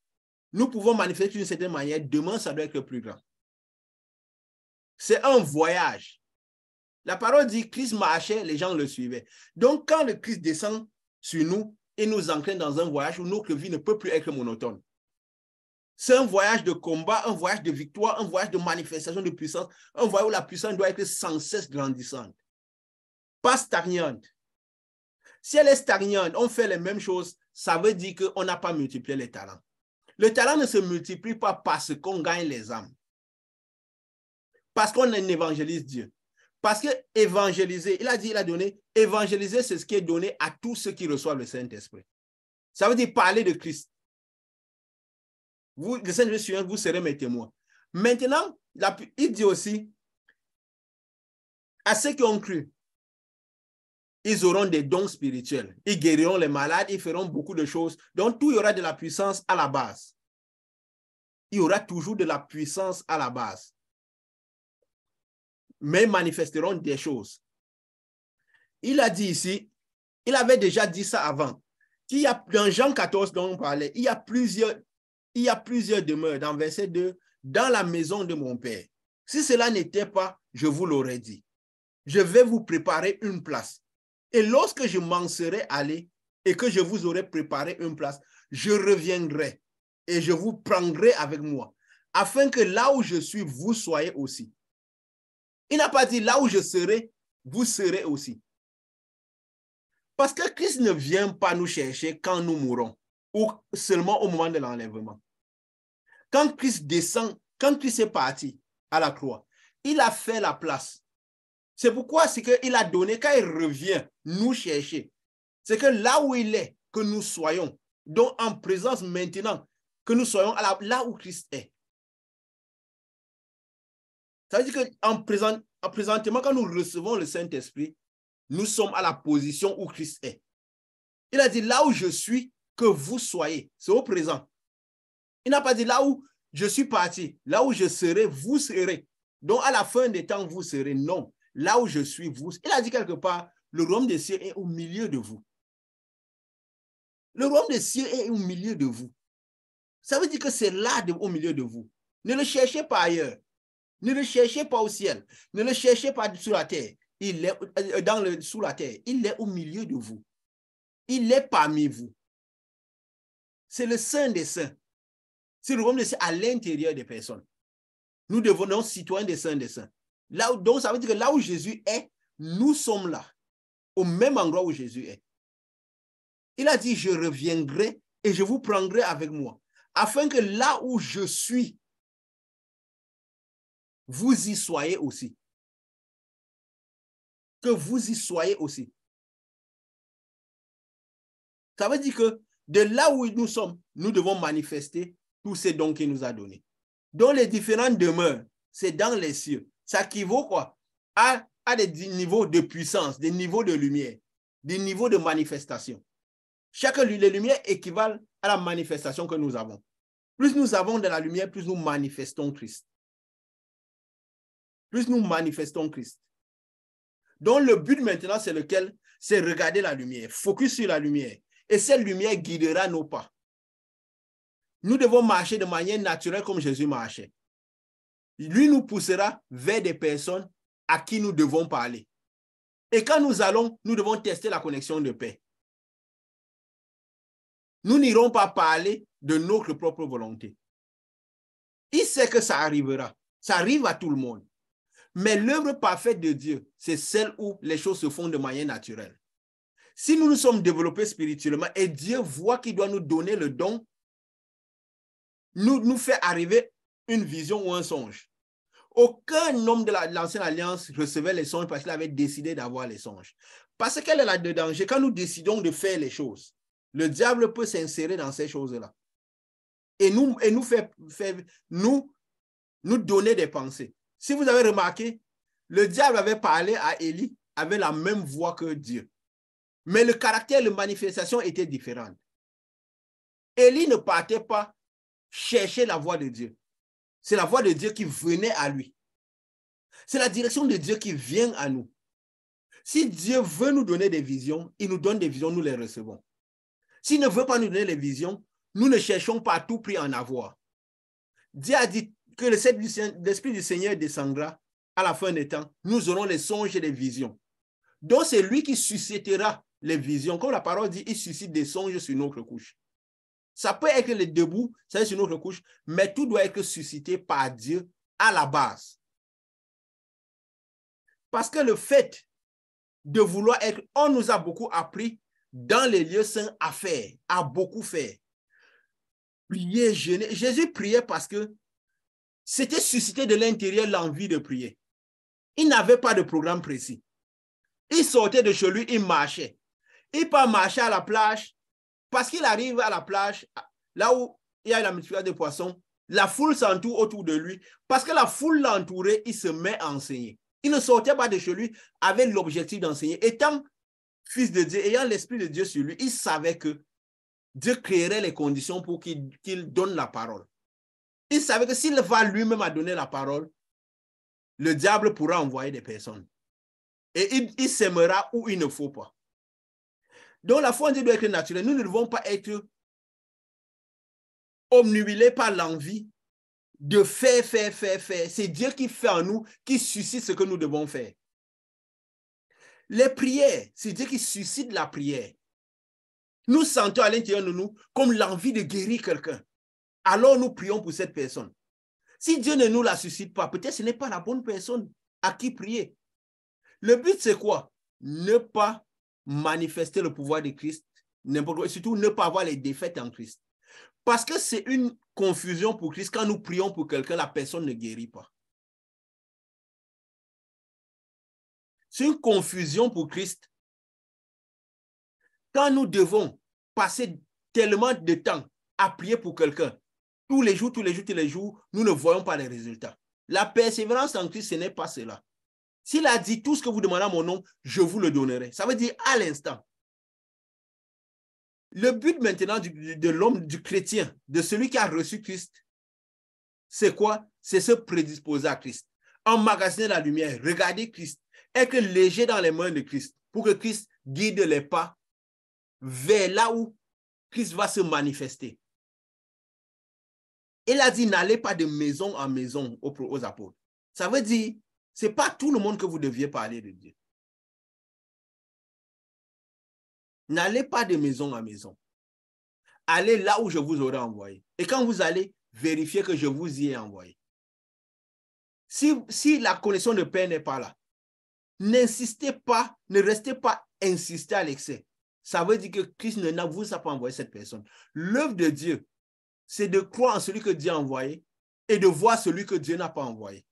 nous pouvons manifester d'une certaine manière, demain, ça doit être plus grand. C'est un voyage. La parole dit Christ marchait, les gens le suivaient. Donc, quand le Christ descend sur nous, il nous entraîne dans un voyage où notre vie ne peut plus être monotone. C'est un voyage de combat, un voyage de victoire, un voyage de manifestation de puissance, un voyage où la puissance doit être sans cesse grandissante, pas stagnante. Si elle est stagnante, on fait les mêmes choses, ça veut dire qu'on n'a pas multiplié les talents. Le talent ne se multiplie pas parce qu'on gagne les âmes, parce qu'on évangélise Dieu. Parce que évangéliser, il a donné, évangéliser, c'est ce qui est donné à tous ceux qui reçoivent le Saint-Esprit. Ça veut dire parler de Christ. Vous, le Saint-Esprit, vous serez mes témoins. Maintenant, il dit aussi, à ceux qui ont cru, ils auront des dons spirituels. Ils guériront les malades, ils feront beaucoup de choses. Donc, tout, il y aura de la puissance à la base. Il y aura toujours de la puissance à la base. Mais ils manifesteront des choses. Il a dit ici, il avait déjà dit ça avant, qu'il y a, dans Jean 14 dont on parlait, il y a plusieurs demeures, dans verset 2, dans la maison de mon Père. Si cela n'était pas, je vous l'aurais dit. Je vais vous préparer une place. Et lorsque je m'en serai allé et que je vous aurai préparé une place, je reviendrai et je vous prendrai avec moi, afin que là où je suis, vous soyez aussi. Il n'a pas dit là où je serai, vous serez aussi. Parce que Christ ne vient pas nous chercher quand nous mourrons ou seulement au moment de l'enlèvement. Quand Christ descend, quand Christ est parti à la croix, il a fait la place. C'est pourquoi c'est qu'il a donné, quand il revient nous chercher, c'est que là où il est, que nous soyons, donc en présence maintenant, que nous soyons là où Christ est. Ça veut dire qu'en présentement, quand nous recevons le Saint-Esprit, nous sommes à la position où Christ est. Il a dit, là où je suis, que vous soyez. C'est au présent. Il n'a pas dit, là où je suis parti, là où je serai, vous serez. Donc, à la fin des temps, vous serez. Non. Là où je suis, vous. Il a dit quelque part, le royaume des cieux est au milieu de vous. Le royaume des cieux est au milieu de vous. Ça veut dire que c'est là au milieu de vous. Ne le cherchez pas ailleurs. Ne le cherchez pas au ciel. Ne le cherchez pas sur la terre. Il est sous la terre. Il est au milieu de vous. Il est parmi vous. C'est le Saint des Saints. C'est le royaume des cieux à l'intérieur des personnes. Nous devenons citoyens des Saints des Saints. Là, donc, ça veut dire que là où Jésus est, nous sommes là, au même endroit où Jésus est. Il a dit, je reviendrai et je vous prendrai avec moi, afin que là où je suis, vous y soyez aussi. Que vous y soyez aussi. Ça veut dire que de là où nous sommes, nous devons manifester tous ces dons qu'il nous a donnés. Donc les différentes demeures, c'est dans les cieux. Ça équivaut quoi? À des niveaux de puissance, des niveaux de lumière, des niveaux de manifestation. Les lumières équivalent à la manifestation que nous avons. Plus nous avons de la lumière, plus nous manifestons Christ. Plus nous manifestons Christ. Donc le but maintenant, c'est lequel? C'est regarder la lumière, focus sur la lumière. Et cette lumière guidera nos pas. Nous devons marcher de manière naturelle comme Jésus marchait. Lui nous poussera vers des personnes à qui nous devons parler. Et quand nous allons, nous devons tester la connexion de paix. Nous n'irons pas parler de notre propre volonté. Il sait que ça arrivera. Ça arrive à tout le monde. Mais l'œuvre parfaite de Dieu, c'est celle où les choses se font de manière naturelle. Si nous nous sommes développés spirituellement et Dieu voit qu'il doit nous donner le don, nous fait arriver une vision ou un songe. Aucun homme de l'ancienne alliance recevait les songes parce qu'il avait décidé d'avoir les songes. Parce quel est le danger? Quand nous décidons de faire les choses, le diable peut s'insérer dans ces choses-là et nous donner des pensées. Si vous avez remarqué, le diable avait parlé à Élie avec la même voix que Dieu. Mais le caractère, la manifestation était différente. Élie ne partait pas chercher la voix de Dieu. C'est la voix de Dieu qui venait à lui. C'est la direction de Dieu qui vient à nous. Si Dieu veut nous donner des visions, il nous donne des visions, nous les recevons. S'il ne veut pas nous donner les visions, nous ne cherchons pas à tout prix à en avoir. Dieu a dit que l'Esprit du Seigneur descendra à la fin des temps. Nous aurons les songes et les visions. Donc c'est lui qui suscitera les visions. Comme la parole dit, il suscite des songes sur notre couche. Ça peut être les debout, ça est sur notre couche, mais tout doit être suscité par Dieu à la base. Parce que le fait de vouloir être, on nous a beaucoup appris dans les lieux saints à faire, à beaucoup faire. Prier, jeûner. Jésus priait parce que c'était suscité de l'intérieur l'envie de prier. Il n'avait pas de programme précis. Il sortait de chez lui, il marchait. Il peut marcher à la plage parce qu'il arrive à la plage, là où il y a la multitude de poissons, la foule s'entoure autour de lui. Parce que la foule l'entourait, il se met à enseigner. Il ne sortait pas de chez lui avec l'objectif d'enseigner. Étant fils de Dieu, ayant l'Esprit de Dieu sur lui, il savait que Dieu créerait les conditions pour qu'il donne la parole. Il savait que s'il va lui-même à donner la parole, le diable pourra envoyer des personnes. Et il s'aimera où il ne faut pas. Donc la foi en Dieu doit être naturelle. Nous ne devons pas être omnubilés par l'envie de faire. C'est Dieu qui fait en nous, qui suscite ce que nous devons faire. Les prières, c'est Dieu qui suscite la prière. Nous sentons à l'intérieur de nous comme l'envie de guérir quelqu'un. Alors nous prions pour cette personne. Si Dieu ne nous la suscite pas, peut-être ce n'est pas la bonne personne à qui prier. Le but, c'est quoi? Ne pas manifester le pouvoir de Christ, n'importe quoi, et surtout ne pas avoir les défaites en Christ. Parce que c'est une confusion pour Christ. Quand nous prions pour quelqu'un, la personne ne guérit pas. C'est une confusion pour Christ. Quand nous devons passer tellement de temps à prier pour quelqu'un, tous les jours, nous ne voyons pas les résultats. La persévérance en Christ, ce n'est pas cela. S'il a dit tout ce que vous demandez à mon nom, je vous le donnerai. Ça veut dire à l'instant. Le but maintenant de l'homme, du chrétien, de celui qui a reçu Christ, c'est quoi? C'est se prédisposer à Christ. Emmagasiner la lumière, regarder Christ, être léger dans les mains de Christ pour que Christ guide les pas vers là où Christ va se manifester. Il a dit, n'allez pas de maison en maison aux apôtres. Ça veut dire, ce n'est pas tout le monde que vous deviez parler de Dieu. N'allez pas de maison en maison. Allez là où je vous aurai envoyé. Et quand vous allez, vérifiez que je vous y ai envoyé. Si la connexion de Père n'est pas là, n'insistez pas, ne restez pas insister à l'excès. Ça veut dire que Christ ne vous a pas envoyé cette personne. L'œuvre de Dieu, c'est de croire en celui que Dieu a envoyé et de voir celui que Dieu n'a pas envoyé.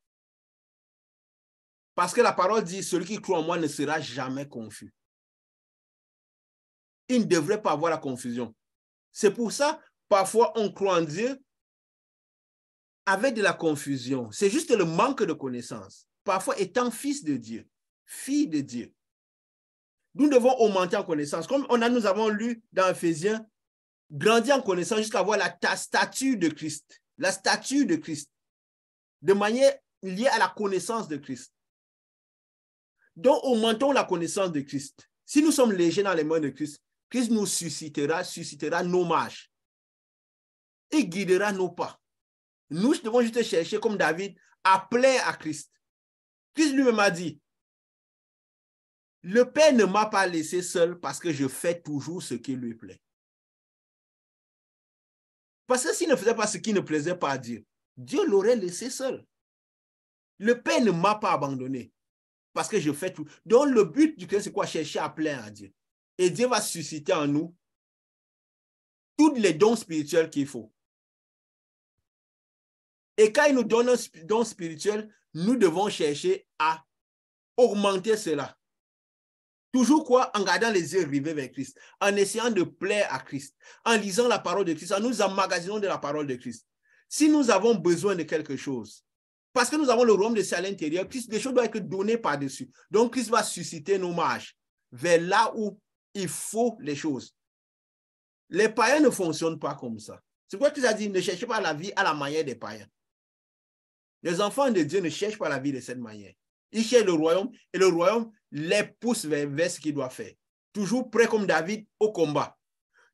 Parce que la parole dit, celui qui croit en moi ne sera jamais confus. Il ne devrait pas avoir la confusion. C'est pour ça, parfois, on croit en Dieu avec de la confusion. C'est juste le manque de connaissance. Parfois, étant fils de Dieu, fille de Dieu, nous devons augmenter en connaissance. Comme nous avons lu dans Ephésiens, grandir en connaissance jusqu'à avoir la stature de Christ. La stature de Christ. De manière liée à la connaissance de Christ. Donc, augmentons la connaissance de Christ. Si nous sommes légers dans les mains de Christ, Christ nous suscitera nos marches. Il guidera nos pas. Nous devons juste chercher, comme David, à plaire à Christ. Christ lui-même a dit, le Père ne m'a pas laissé seul parce que je fais toujours ce qui lui plaît. Parce que s'il ne faisait pas ce qui ne plaisait pas à Dieu, Dieu l'aurait laissé seul. Le Père ne m'a pas abandonné parce que je fais tout. Donc le but du Christ, c'est quoi? Chercher à plaire à Dieu. Et Dieu va susciter en nous tous les dons spirituels qu'il faut. Et quand il nous donne un don spirituel, nous devons chercher à augmenter cela. Toujours quoi? En gardant les yeux rivés vers Christ, en essayant de plaire à Christ, en lisant la parole de Christ, en nous emmagasinant de la parole de Christ. Si nous avons besoin de quelque chose, parce que nous avons le royaume de Dieu à l'intérieur, les choses doivent être données par-dessus. Donc, Christ va susciter nos marches vers là où il faut les choses. Les païens ne fonctionnent pas comme ça. C'est pourquoi Christ a dit, ne cherchez pas la vie à la manière des païens. Les enfants de Dieu ne cherchent pas la vie de cette manière. Ils cherchent le royaume et le royaume les pousse vers ce qu'ils doivent faire. Toujours prêt comme David au combat.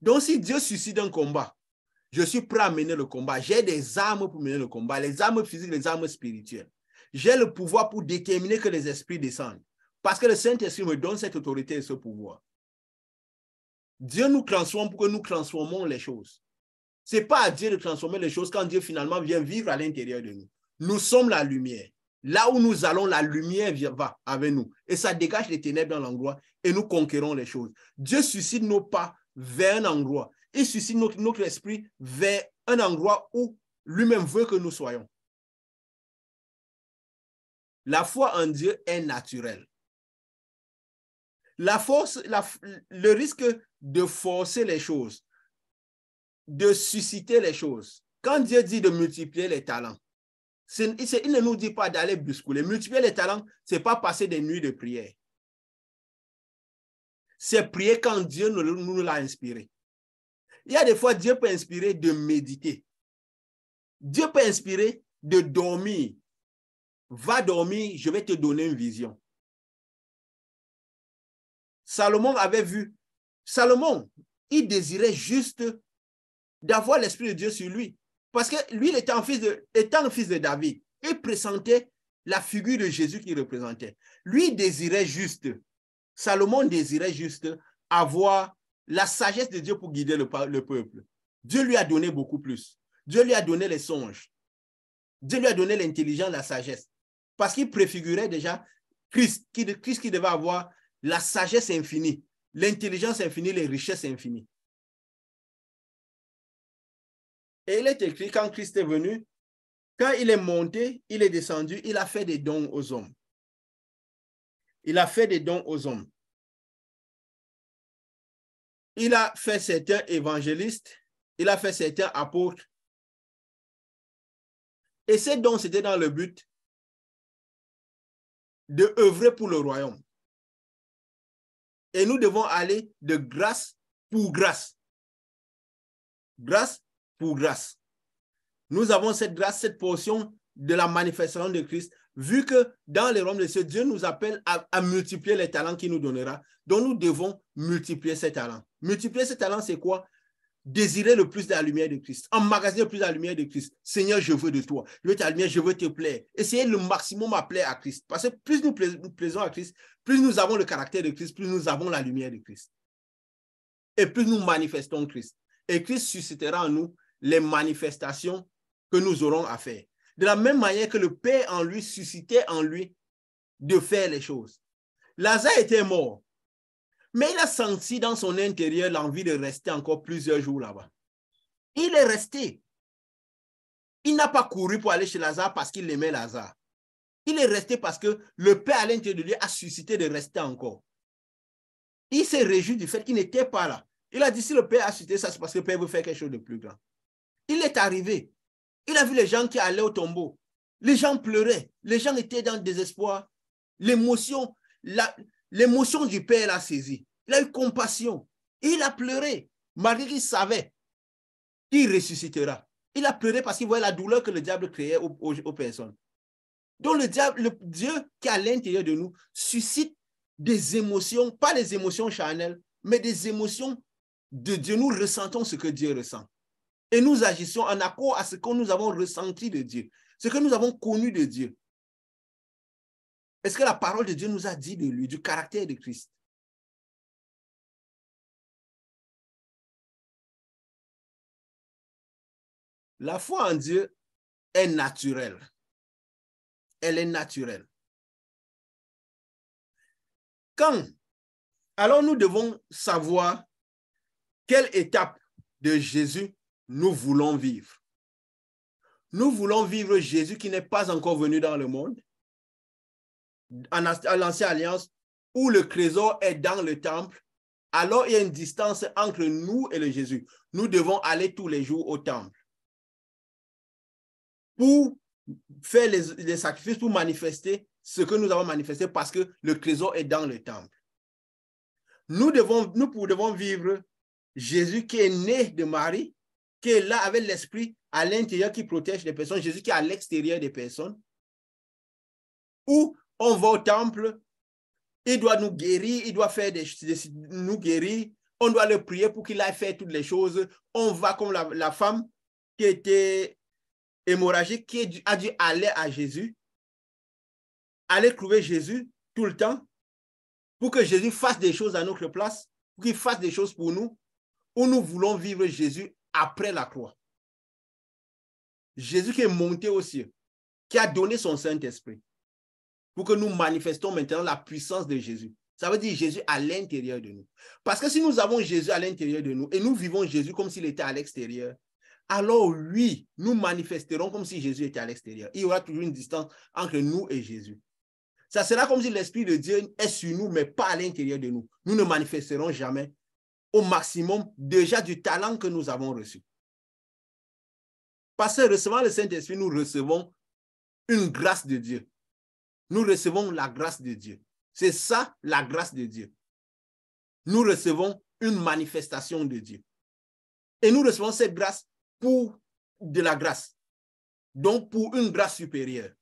Donc, si Dieu suscite un combat, je suis prêt à mener le combat. J'ai des armes pour mener le combat, les armes physiques, les armes spirituelles. J'ai le pouvoir pour déterminer que les esprits descendent. Parce que le Saint-Esprit me donne cette autorité et ce pouvoir. Dieu nous transforme pour que nous transformons les choses. Ce n'est pas à Dieu de transformer les choses quand Dieu finalement vient vivre à l'intérieur de nous. Nous sommes la lumière. Là où nous allons, la lumière va avec nous. Et ça dégage les ténèbres dans l'endroit et nous conquérons les choses. Dieu suscite nos pas vers un endroit. Il suscite notre esprit vers un endroit où lui-même veut que nous soyons. La foi en Dieu est naturelle. Le risque de forcer les choses, de susciter les choses. Quand Dieu dit de multiplier les talents, il ne nous dit pas d'aller bousculer. Multiplier les talents, ce n'est pas passer des nuits de prière. C'est prier quand Dieu nous l'a inspiré. Il y a des fois, Dieu peut inspirer de méditer. Dieu peut inspirer de dormir. Va dormir, je vais te donner une vision. Salomon avait vu. Salomon, il désirait juste d'avoir l'Esprit de Dieu sur lui. Parce que lui, étant le fils de David, il pressentait la figure de Jésus qu'il représentait. Lui désirait juste, Salomon désirait juste avoir la sagesse de Dieu pour guider le peuple. Dieu lui a donné beaucoup plus. Dieu lui a donné les songes. Dieu lui a donné l'intelligence, la sagesse. Parce qu'il préfigurait déjà Christ qui devait avoir la sagesse infinie, l'intelligence infinie, les richesses infinies. Et il est écrit, quand Christ est venu, quand il est monté, il est descendu, il a fait des dons aux hommes. Il a fait des dons aux hommes. Il a fait certains évangélistes, il a fait certains apôtres, Et ces dons, c'était dans le but de œuvrer pour le royaume. Et nous devons aller de grâce pour grâce. Grâce pour grâce. Nous avons cette grâce, cette portion de la manifestation de Christ, vu que dans les royaumes de cieux, Dieu nous appelle à multiplier les talents qu'il nous donnera. Donc nous devons multiplier ces talents. Multiplier ces talents, c'est quoi? Désirer le plus de la lumière de Christ, emmagasiner le plus de la lumière de Christ. Seigneur, je veux de toi, je veux ta lumière, je veux te plaire. Essayez le maximum à plaire à Christ. Parce que plus nous plaisons à Christ, plus nous avons le caractère de Christ, plus nous avons la lumière de Christ. Et plus nous manifestons Christ. Et Christ suscitera en nous les manifestations que nous aurons à faire. De la même manière que le Père en lui suscitait en lui de faire les choses. Lazare était mort. Mais il a senti dans son intérieur l'envie de rester encore plusieurs jours là-bas. Il est resté. Il n'a pas couru pour aller chez Lazare parce qu'il aimait Lazare. Il est resté parce que le Père à l'intérieur de lui a suscité de rester encore. Il s'est réjoui du fait qu'il n'était pas là. Il a dit, si le Père a suscité ça, c'est parce que le Père veut faire quelque chose de plus grand. Il est arrivé. Il a vu les gens qui allaient au tombeau. Les gens pleuraient. Les gens étaient dans le désespoir. L'émotion du Père l'a saisi. Il a eu compassion. Il a pleuré. Malgré qu'il savait qu'il ressuscitera. Il a pleuré parce qu'il voyait la douleur que le diable créait aux personnes. Donc le Dieu qui est à l'intérieur de nous suscite des émotions, pas des émotions charnelles, mais des émotions de Dieu. Nous ressentons ce que Dieu ressent. Et nous agissons en accord à ce que nous avons ressenti de Dieu, ce que nous avons connu de Dieu. Est-ce que la parole de Dieu nous a dit de lui, du caractère de Christ? La foi en Dieu est naturelle. Elle est naturelle. Alors nous devons savoir quelle étape de Jésus nous voulons vivre. Nous voulons vivre Jésus qui n'est pas encore venu dans le monde, à l'Ancienne Alliance, où le trésor est dans le temple. Alors il y a une distance entre nous et le Jésus. Nous devons aller tous les jours au temple pour faire les sacrifices, pour manifester ce que nous avons manifesté parce que le trésor est dans le temple. Nous devons vivre Jésus qui est né de Marie, qui est là avec l'esprit à l'intérieur qui protège les personnes, Jésus qui est à l'extérieur des personnes, où on va au temple, il doit nous guérir, il doit nous guérir, on doit le prier pour qu'il aille faire toutes les choses. On va comme la femme qui était hémorragique, qui a dû aller à Jésus, aller trouver Jésus tout le temps, pour que Jésus fasse des choses à notre place, pour qu'il fasse des choses pour nous, où nous voulons vivre Jésus après la croix. Jésus qui est monté aux cieux, qui a donné son Saint-Esprit, pour que nous manifestons maintenant la puissance de Jésus. Ça veut dire Jésus à l'intérieur de nous. Parce que si nous avons Jésus à l'intérieur de nous et nous vivons Jésus comme s'il était à l'extérieur, alors oui, nous manifesterons comme si Jésus était à l'extérieur. Il y aura toujours une distance entre nous et Jésus. Ça sera comme si l'Esprit de Dieu est sur nous, mais pas à l'intérieur de nous. Nous ne manifesterons jamais au maximum déjà du talent que nous avons reçu. Parce que recevant le Saint-Esprit, nous recevons une grâce de Dieu. Nous recevons la grâce de Dieu. C'est ça, la grâce de Dieu. Nous recevons une manifestation de Dieu. Et nous recevons cette grâce pour de la grâce. Donc, pour une grâce supérieure.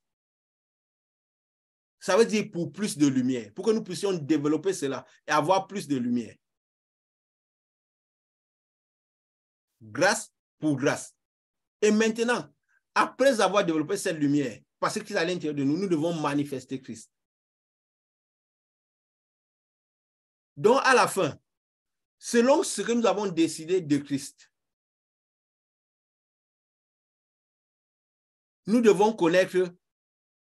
Ça veut dire pour plus de lumière. Pour que nous puissions développer cela et avoir plus de lumière. Grâce pour grâce. Et maintenant, après avoir développé cette lumière, parce qu'il est à l'intérieur de nous, nous devons manifester Christ. Donc, à la fin, selon ce que nous avons décidé de Christ, nous devons connaître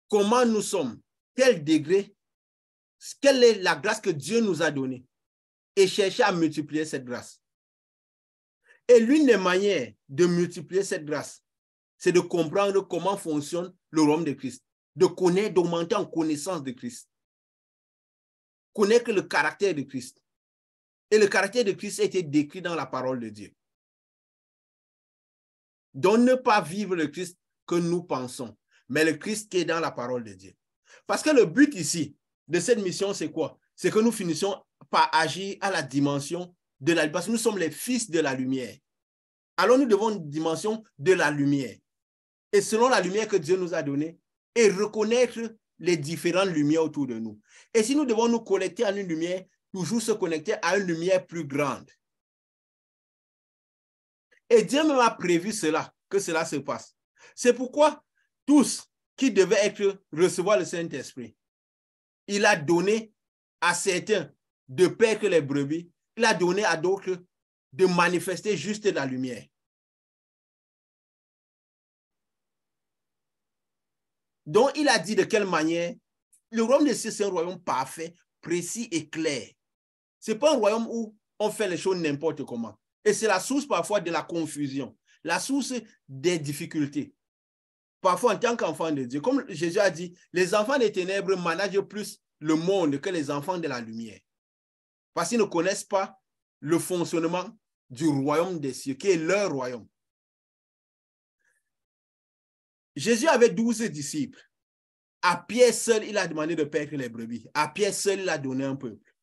comment nous sommes, quel degré, quelle est la grâce que Dieu nous a donnée et chercher à multiplier cette grâce. Et l'une des manières de multiplier cette grâce, c'est de comprendre comment fonctionne le royaume de Christ, de connaître, d'augmenter en connaissance de Christ, connaître le caractère de Christ. Et le caractère de Christ a été décrit dans la parole de Dieu. Donc ne pas vivre le Christ que nous pensons, mais le Christ qui est dans la parole de Dieu. Parce que le but ici de cette mission, c'est quoi? C'est que nous finissions par agir à la dimension de la lumière. Parce que nous sommes les fils de la lumière. Alors nous devons une dimension de la lumière. Et selon la lumière que Dieu nous a donnée, et reconnaître les différentes lumières autour de nous. Et si nous devons nous connecter à une lumière, toujours se connecter à une lumière plus grande. Et Dieu même a prévu cela, que cela se passe. C'est pourquoi tous qui devaient recevoir le Saint-Esprit, il a donné à certains de perdre les brebis, il a donné à d'autres de manifester juste la lumière. Donc, il a dit de quelle manière le royaume de Dieu, c'est un royaume parfait, précis et clair. Ce n'est pas un royaume où on fait les choses n'importe comment. Et c'est la source parfois de la confusion, la source des difficultés. Parfois, en tant qu'enfant de Dieu, comme Jésus a dit, les enfants des ténèbres managent plus le monde que les enfants de la lumière. Parce qu'ils ne connaissent pas le fonctionnement du royaume des cieux, qui est leur royaume. Jésus avait 12 disciples. À Pierre seul, il a demandé de perdre les brebis. À Pierre seul, il a donné un peuple.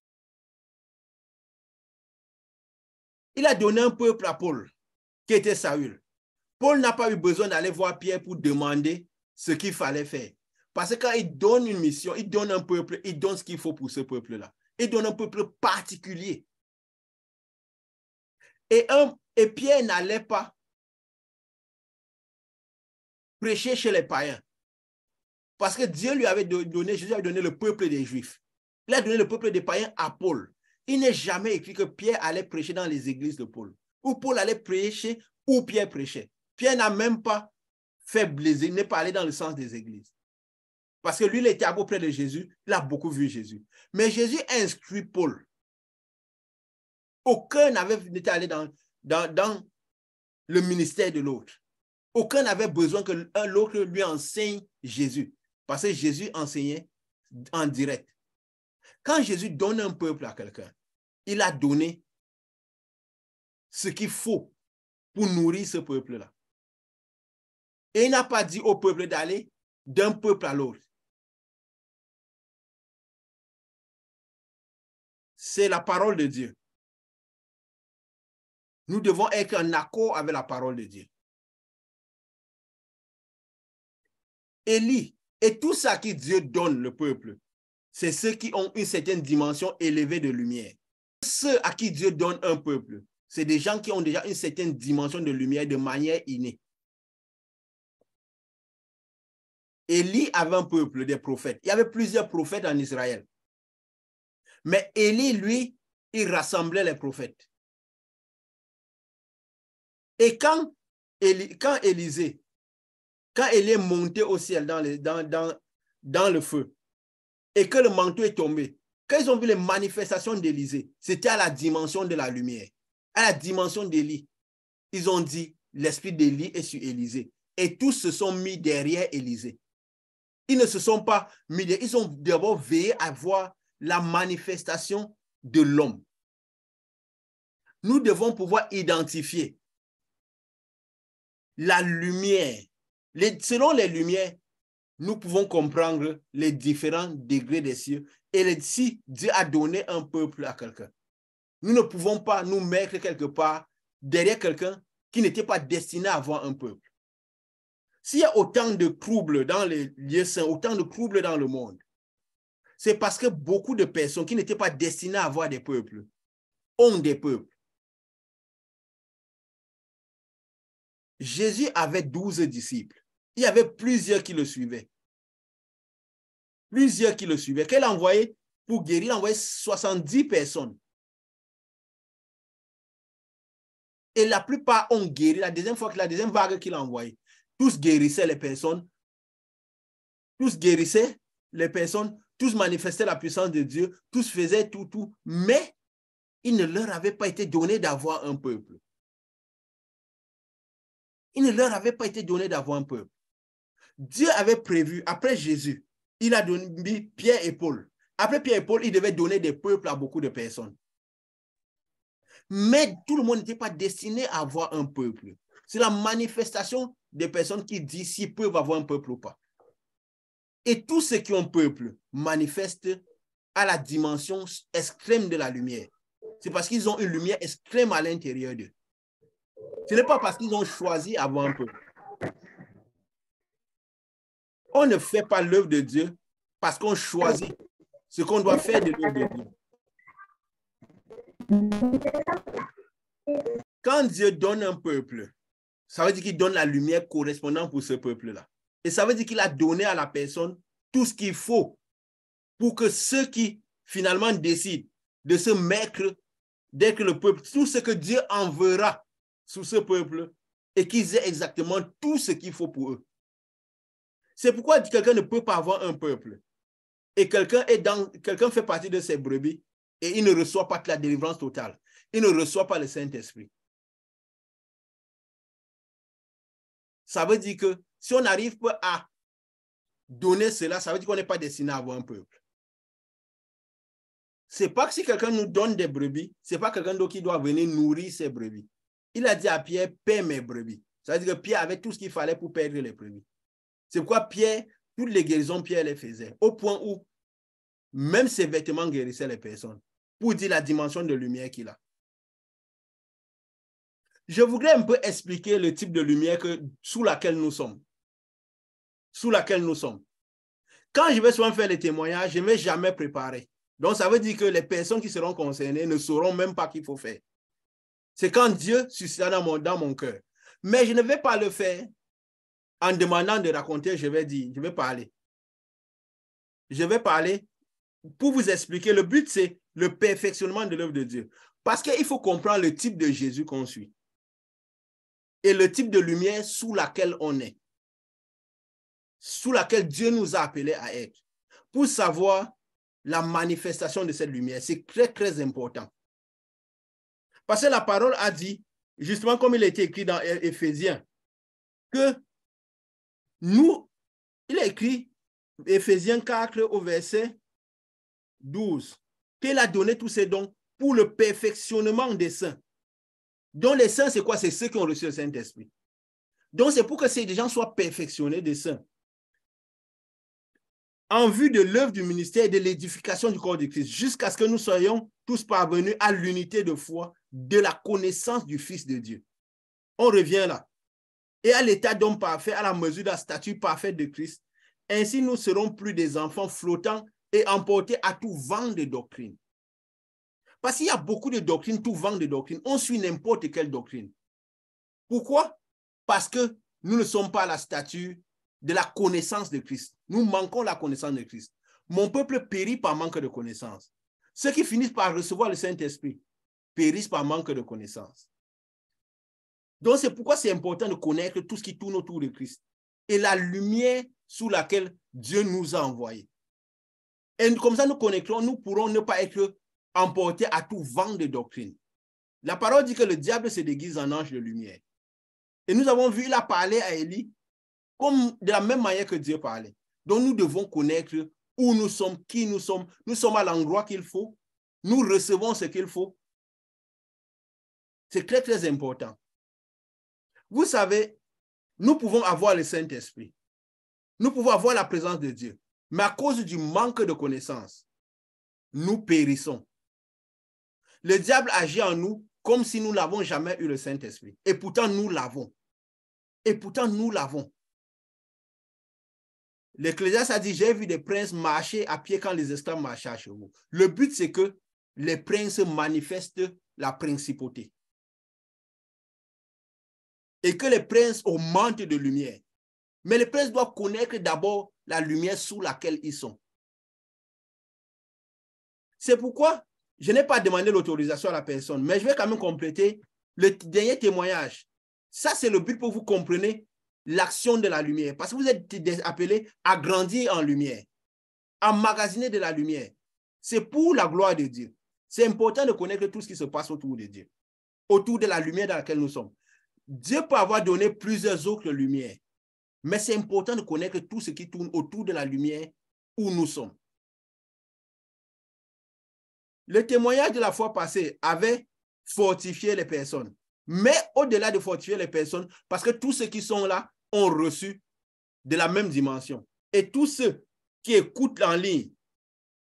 Il a donné un peuple à Paul, qui était Saül. Paul n'a pas eu besoin d'aller voir Pierre pour demander ce qu'il fallait faire. Parce que quand il donne une mission, il donne un peuple, il donne ce qu'il faut pour ce peuple-là. Il donne un peuple particulier. Et Pierre n'allait pas prêcher chez les païens. Parce que Dieu lui avait donné, Jésus avait donné le peuple des Juifs. Il a donné le peuple des païens à Paul. Il n'est jamais écrit que Pierre allait prêcher dans les églises de Paul. Ou Paul allait prêcher, ou Pierre prêchait. Pierre n'a même pas fait blaiser, il n'est pas allé dans le sens des églises. Parce que lui, il était auprès de Jésus, il a beaucoup vu Jésus. Mais Jésus instruit Paul. Aucun n'était allé dans le ministère de l'autre. Aucun n'avait besoin que l'autre lui enseigne Jésus. Parce que Jésus enseignait en direct. Quand Jésus donne un peuple à quelqu'un, il a donné ce qu'il faut pour nourrir ce peuple-là. Et il n'a pas dit au peuple d'aller d'un peuple à l'autre. C'est la parole de Dieu. Nous devons être en accord avec la parole de Dieu. Élie et tout ça que Dieu donne le peuple, c'est ceux qui ont une certaine dimension élevée de lumière. Ceux à qui Dieu donne un peuple, c'est des gens qui ont déjà une certaine dimension de lumière de manière innée. Élie avait un peuple des prophètes. Il y avait plusieurs prophètes en Israël. Mais Élie, lui, il rassemblait les prophètes. Et quand Élie est monté au ciel dans le feu, et que le manteau est tombé, quand ils ont vu les manifestations d'Élisée, c'était à la dimension de la lumière, à la dimension d'Élie. Ils ont dit, l'esprit d'Élie est sur Élisée. Et tous se sont mis derrière Élisée. Ils ne se sont pas mis derrière, ils ont d'abord veillé à voir la manifestation de l'homme. Nous devons pouvoir identifier la lumière. Selon les lumières, nous pouvons comprendre les différents degrés des cieux. Et si Dieu a donné un peuple à quelqu'un, nous ne pouvons pas nous mettre quelque part derrière quelqu'un qui n'était pas destiné à avoir un peuple. S'il y a autant de troubles dans les lieux saints, autant de troubles dans le monde, c'est parce que beaucoup de personnes qui n'étaient pas destinées à avoir des peuples ont des peuples. Jésus avait 12 disciples. Il y avait plusieurs qui le suivaient. Plusieurs qui le suivaient. Qu'elle a envoyé pour guérir, il a envoyé 70 personnes. Et la plupart ont guéri. La deuxième vague qu'il a envoyée, tous guérissaient les personnes. Tous guérissaient les personnes. Tous manifestaient la puissance de Dieu. Tous faisaient tout. Mais il ne leur avait pas été donné d'avoir un peuple. Il ne leur avait pas été donné d'avoir un peuple. Dieu avait prévu, après Jésus, il a donné Pierre et Paul. Après Pierre et Paul, il devait donner des peuples à beaucoup de personnes. Mais tout le monde n'était pas destiné à avoir un peuple. C'est la manifestation des personnes qui disent s'ils peuvent avoir un peuple ou pas. Et tous ceux qui ont peuple manifestent à la dimension extrême de la lumière. C'est parce qu'ils ont une lumière extrême à l'intérieur d'eux. Ce n'est pas parce qu'ils ont choisi avoir un peuple. On ne fait pas l'œuvre de Dieu parce qu'on choisit ce qu'on doit faire de l'œuvre de Dieu. Quand Dieu donne un peuple, ça veut dire qu'il donne la lumière correspondante pour ce peuple-là. Et ça veut dire qu'il a donné à la personne tout ce qu'il faut pour que ceux qui finalement décident de se mettre d'être le peuple, tout ce que Dieu enverra sur ce peuple et qu'ils aient exactement tout ce qu'il faut pour eux. C'est pourquoi quelqu'un ne peut pas avoir un peuple et quelqu'un fait partie de ses brebis et il ne reçoit pas la délivrance totale. Il ne reçoit pas le Saint-Esprit. Ça veut dire que si on n'arrive pas à donner cela, ça veut dire qu'on n'est pas destiné à avoir un peuple. Ce n'est pas que si quelqu'un nous donne des brebis, ce n'est pas quelqu'un d'autre qui doit venir nourrir ses brebis. Il a dit à Pierre, paie mes brebis. Ça veut dire que Pierre avait tout ce qu'il fallait pour perdre les brebis. C'est pourquoi Pierre, toutes les guérisons, Pierre les faisait. Au point où même ses vêtements guérissaient les personnes. Pour dire la dimension de lumière qu'il a. Je voudrais un peu expliquer le type de lumière sous laquelle nous sommes. Sous laquelle nous sommes. Quand je vais souvent faire les témoignages, je ne vais jamais préparer. Donc, ça veut dire que les personnes qui seront concernées ne sauront même pas qu'il faut faire. C'est quand Dieu suscitera dans mon cœur. Mais je ne vais pas le faire en demandant de raconter, je vais parler. Je vais parler pour vous expliquer. Le but, c'est le perfectionnement de l'œuvre de Dieu. Parce qu'il faut comprendre le type de Jésus qu'on suit. Et le type de lumière sous laquelle on est. Sous laquelle Dieu nous a appelés à être. Pour savoir la manifestation de cette lumière. C'est très, très important. Parce que la parole a dit, justement comme il a été écrit dans Éphésiens, que nous, il a écrit Éphésiens 4 au verset 12, qu'il a donné tous ces dons pour le perfectionnement des saints. Donc les saints, c'est quoi? C'est ceux qui ont reçu le Saint-Esprit. Donc c'est pour que ces gens soient perfectionnés des saints. En vue de l'œuvre du ministère et de l'édification du corps de Christ, jusqu'à ce que nous soyons tous parvenus à l'unité de foi de la connaissance du Fils de Dieu. On revient là. Et à l'état d'homme parfait, à la mesure de la stature parfaite de Christ. Ainsi, nous serons plus des enfants flottants et emportés à tout vent de doctrine. Parce qu'il y a beaucoup de doctrines, tout vent de doctrine. On suit n'importe quelle doctrine. Pourquoi? Parce que nous ne sommes pas à la stature de la connaissance de Christ. Nous manquons la connaissance de Christ. Mon peuple périt par manque de connaissance. Ceux qui finissent par recevoir le Saint-Esprit périssent par manque de connaissance. Donc, c'est pourquoi c'est important de connaître tout ce qui tourne autour de Christ et la lumière sous laquelle Dieu nous a envoyés. Et comme ça, nous connectons, nous pourrons ne pas être emportés à tout vent de doctrine. La parole dit que le diable se déguise en ange de lumière. Et nous avons vu, il a parlé à Élie comme de la même manière que Dieu parlait. Donc, nous devons connaître où nous sommes, qui nous sommes. Nous sommes à l'endroit qu'il faut. Nous recevons ce qu'il faut. C'est très, très important. Vous savez, nous pouvons avoir le Saint-Esprit. Nous pouvons avoir la présence de Dieu. Mais à cause du manque de connaissance, nous périssons. Le diable agit en nous comme si nous n'avons jamais eu le Saint-Esprit. Et pourtant, nous l'avons. Et pourtant, nous l'avons. L'Ecclésiaste a dit, j'ai vu des princes marcher à pied quand les esclaves marchaient à chevaux. Le but, c'est que les princes manifestent la principauté. Et que les princes augmentent de lumière. Mais les princes doivent connaître d'abord la lumière sous laquelle ils sont. C'est pourquoi je n'ai pas demandé l'autorisation à la personne, mais je vais quand même compléter le dernier témoignage. Ça, c'est le but pour que vous compreniez l'action de la lumière. Parce que vous êtes appelés à grandir en lumière, à emmagasiner de la lumière. C'est pour la gloire de Dieu. C'est important de connaître tout ce qui se passe autour de Dieu, autour de la lumière dans laquelle nous sommes. Dieu peut avoir donné plusieurs autres lumières, mais c'est important de connaître tout ce qui tourne autour de la lumière où nous sommes. Le témoignage de la fois passée avait fortifié les personnes. Mais au-delà de fortifier les personnes, parce que tous ceux qui sont là ont reçu de la même dimension. Et tous ceux qui écoutent en ligne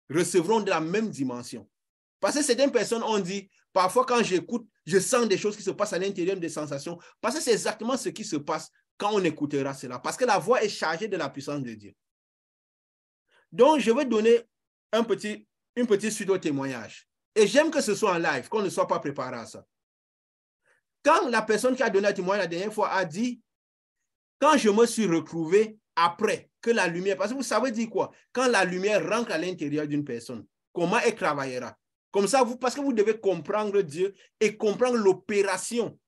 recevront de la même dimension. Parce que certaines personnes ont dit, parfois quand j'écoute, je sens des choses qui se passent à l'intérieur des sensations. Parce que c'est exactement ce qui se passe quand on écoutera cela. Parce que la voix est chargée de la puissance de Dieu. Donc, je vais donner une petite suite au témoignage. Et j'aime que ce soit en live, qu'on ne soit pas préparé à ça. Quand la personne qui a donné un témoignage la dernière fois a dit, quand je me suis retrouvé après que la lumière, parce que vous savez dire quoi? Quand la lumière rentre à l'intérieur d'une personne, comment elle travaillera? Comme ça, parce que vous devez comprendre Dieu et comprendre l'opération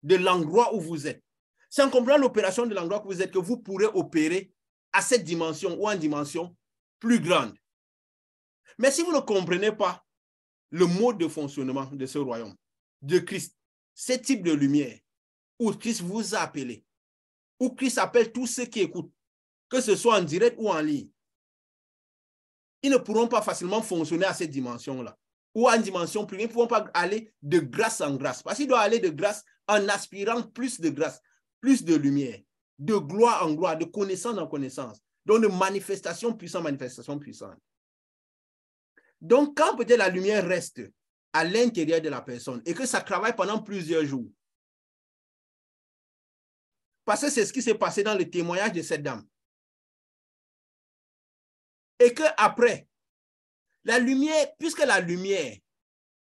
de l'endroit où vous êtes. C'est en comprenant l'opération de l'endroit où vous êtes que vous pourrez opérer à cette dimension ou en dimension plus grande. Mais si vous ne comprenez pas le mode de fonctionnement de ce royaume, de Christ, ce type de lumière, où Christ vous a appelé, où Christ appelle tous ceux qui écoutent, que ce soit en direct ou en ligne, ils ne pourront pas facilement fonctionner à cette dimension-là. Ou à une dimension plus, ils ne pourront pas aller de grâce en grâce. Parce qu'ils doivent aller de grâce en aspirant plus de grâce, plus de lumière, de gloire en gloire, de connaissance en connaissance. Donc de manifestation puissante. Donc quand peut-être la lumière reste à l'intérieur de la personne et que ça travaille pendant plusieurs jours, parce que c'est ce qui s'est passé dans le témoignage de cette dame. Et qu'après, la lumière, puisque la lumière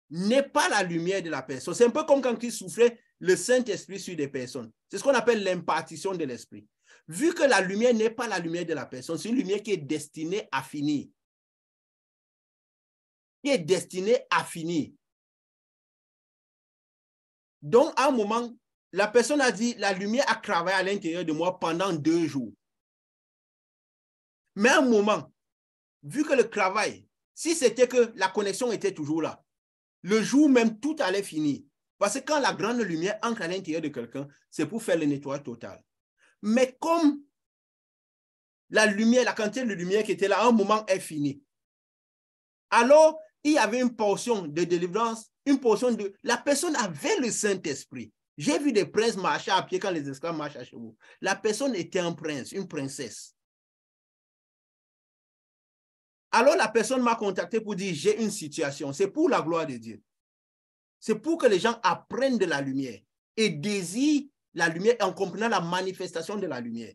n'est pas la lumière de la personne, c'est un peu comme quand il soufflait le Saint-Esprit sur des personnes. C'est ce qu'on appelle l'impartition de l'Esprit. Vu que la lumière n'est pas la lumière de la personne, c'est une lumière qui est destinée à finir. Qui est destinée à finir. Donc, à un moment, la personne a dit, la lumière a travaillé à l'intérieur de moi pendant 2 jours. Mais à un moment, vu que le travail, si c'était que la connexion était toujours là, le jour même, tout allait finir. Parce que quand la grande lumière entre à l'intérieur de quelqu'un, c'est pour faire le nettoyage total. Mais comme la lumière, la quantité de lumière qui était là, à un moment est finie. Alors, il y avait une portion de délivrance, une portion de... La personne avait le Saint-Esprit. J'ai vu des princes marcher à pied quand les esclaves marchent à chevaux. La personne était un prince, une princesse. Alors, la personne m'a contacté pour dire, j'ai une situation. C'est pour la gloire de Dieu. C'est pour que les gens apprennent de la lumière et désirent la lumière en comprenant la manifestation de la lumière.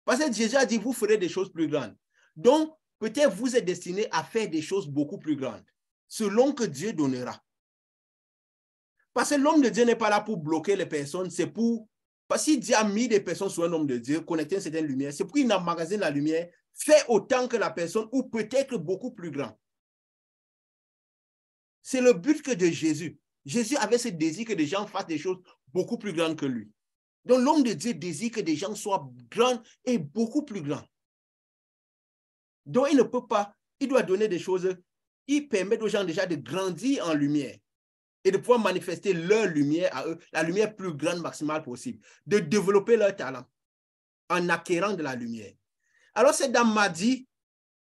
Parce que Jésus a dit, vous ferez des choses plus grandes. Donc, peut-être vous êtes destiné à faire des choses beaucoup plus grandes, selon que Dieu donnera. Parce que l'homme de Dieu n'est pas là pour bloquer les personnes, c'est pour... Parce que Dieu a mis des personnes sur un homme de Dieu, connecté à une certaine lumière, c'est pour qu'il emmagasine la lumière, fait autant que la personne, ou peut-être beaucoup plus grand. C'est le but que de Jésus. Jésus avait ce désir que des gens fassent des choses beaucoup plus grandes que lui. Donc l'homme de Dieu désire que des gens soient grands et beaucoup plus grands. Donc il ne peut pas, il doit donner des choses, il permet aux gens déjà de grandir en lumière et de pouvoir manifester leur lumière à eux, la lumière plus grande maximale possible, de développer leur talent en acquérant de la lumière. Alors cette dame m'a dit,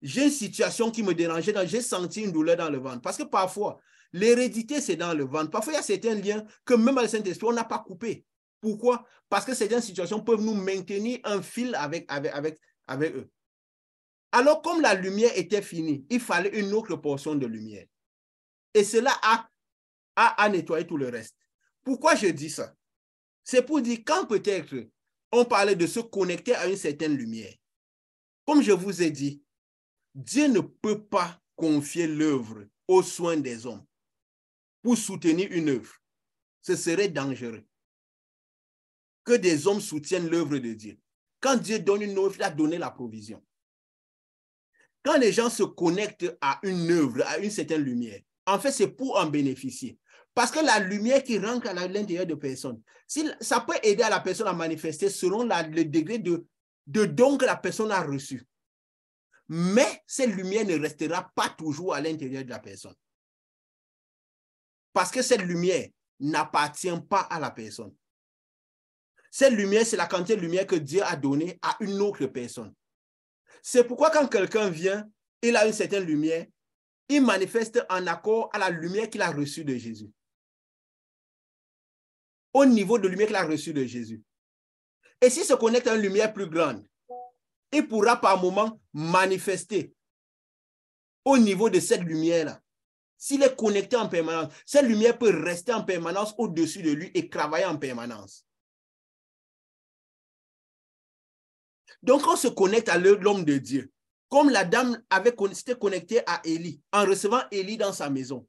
j'ai une situation qui me dérangeait, j'ai senti une douleur dans le ventre. Parce que parfois, l'hérédité, c'est dans le ventre. Parfois, il y a certains liens que même avec le Saint-Esprit, on n'a pas coupé. Pourquoi? Parce que certaines situations peuvent nous maintenir un fil avec eux. Alors, comme la lumière était finie, il fallait une autre portion de lumière. Et cela a nettoyé tout le reste. Pourquoi je dis ça? C'est pour dire, quand peut-être on parlait de se connecter à une certaine lumière, comme je vous ai dit, Dieu ne peut pas confier l'œuvre aux soins des hommes pour soutenir une œuvre. Ce serait dangereux que des hommes soutiennent l'œuvre de Dieu. Quand Dieu donne une œuvre, il a donné la provision. Quand les gens se connectent à une œuvre, à une certaine lumière, en fait, c'est pour en bénéficier. Parce que la lumière qui rentre à l'intérieur de personnes, ça peut aider à la personne à manifester selon le degré de don que la personne a reçu. Mais cette lumière ne restera pas toujours à l'intérieur de la personne. Parce que cette lumière n'appartient pas à la personne. Cette lumière, c'est la quantité de lumière que Dieu a donnée à une autre personne. C'est pourquoi quand quelqu'un vient, il a une certaine lumière, il manifeste en accord à la lumière qu'il a reçue de Jésus. Au niveau de lumière qu'il a reçue de Jésus. Et s'il se connecte à une lumière plus grande, il pourra par moment manifester au niveau de cette lumière-là. S'il est connecté en permanence, cette lumière peut rester en permanence au-dessus de lui et travailler en permanence. Donc, on se connecte à l'homme de Dieu. Comme la dame s'était connectée à Élie, en recevant Élie dans sa maison.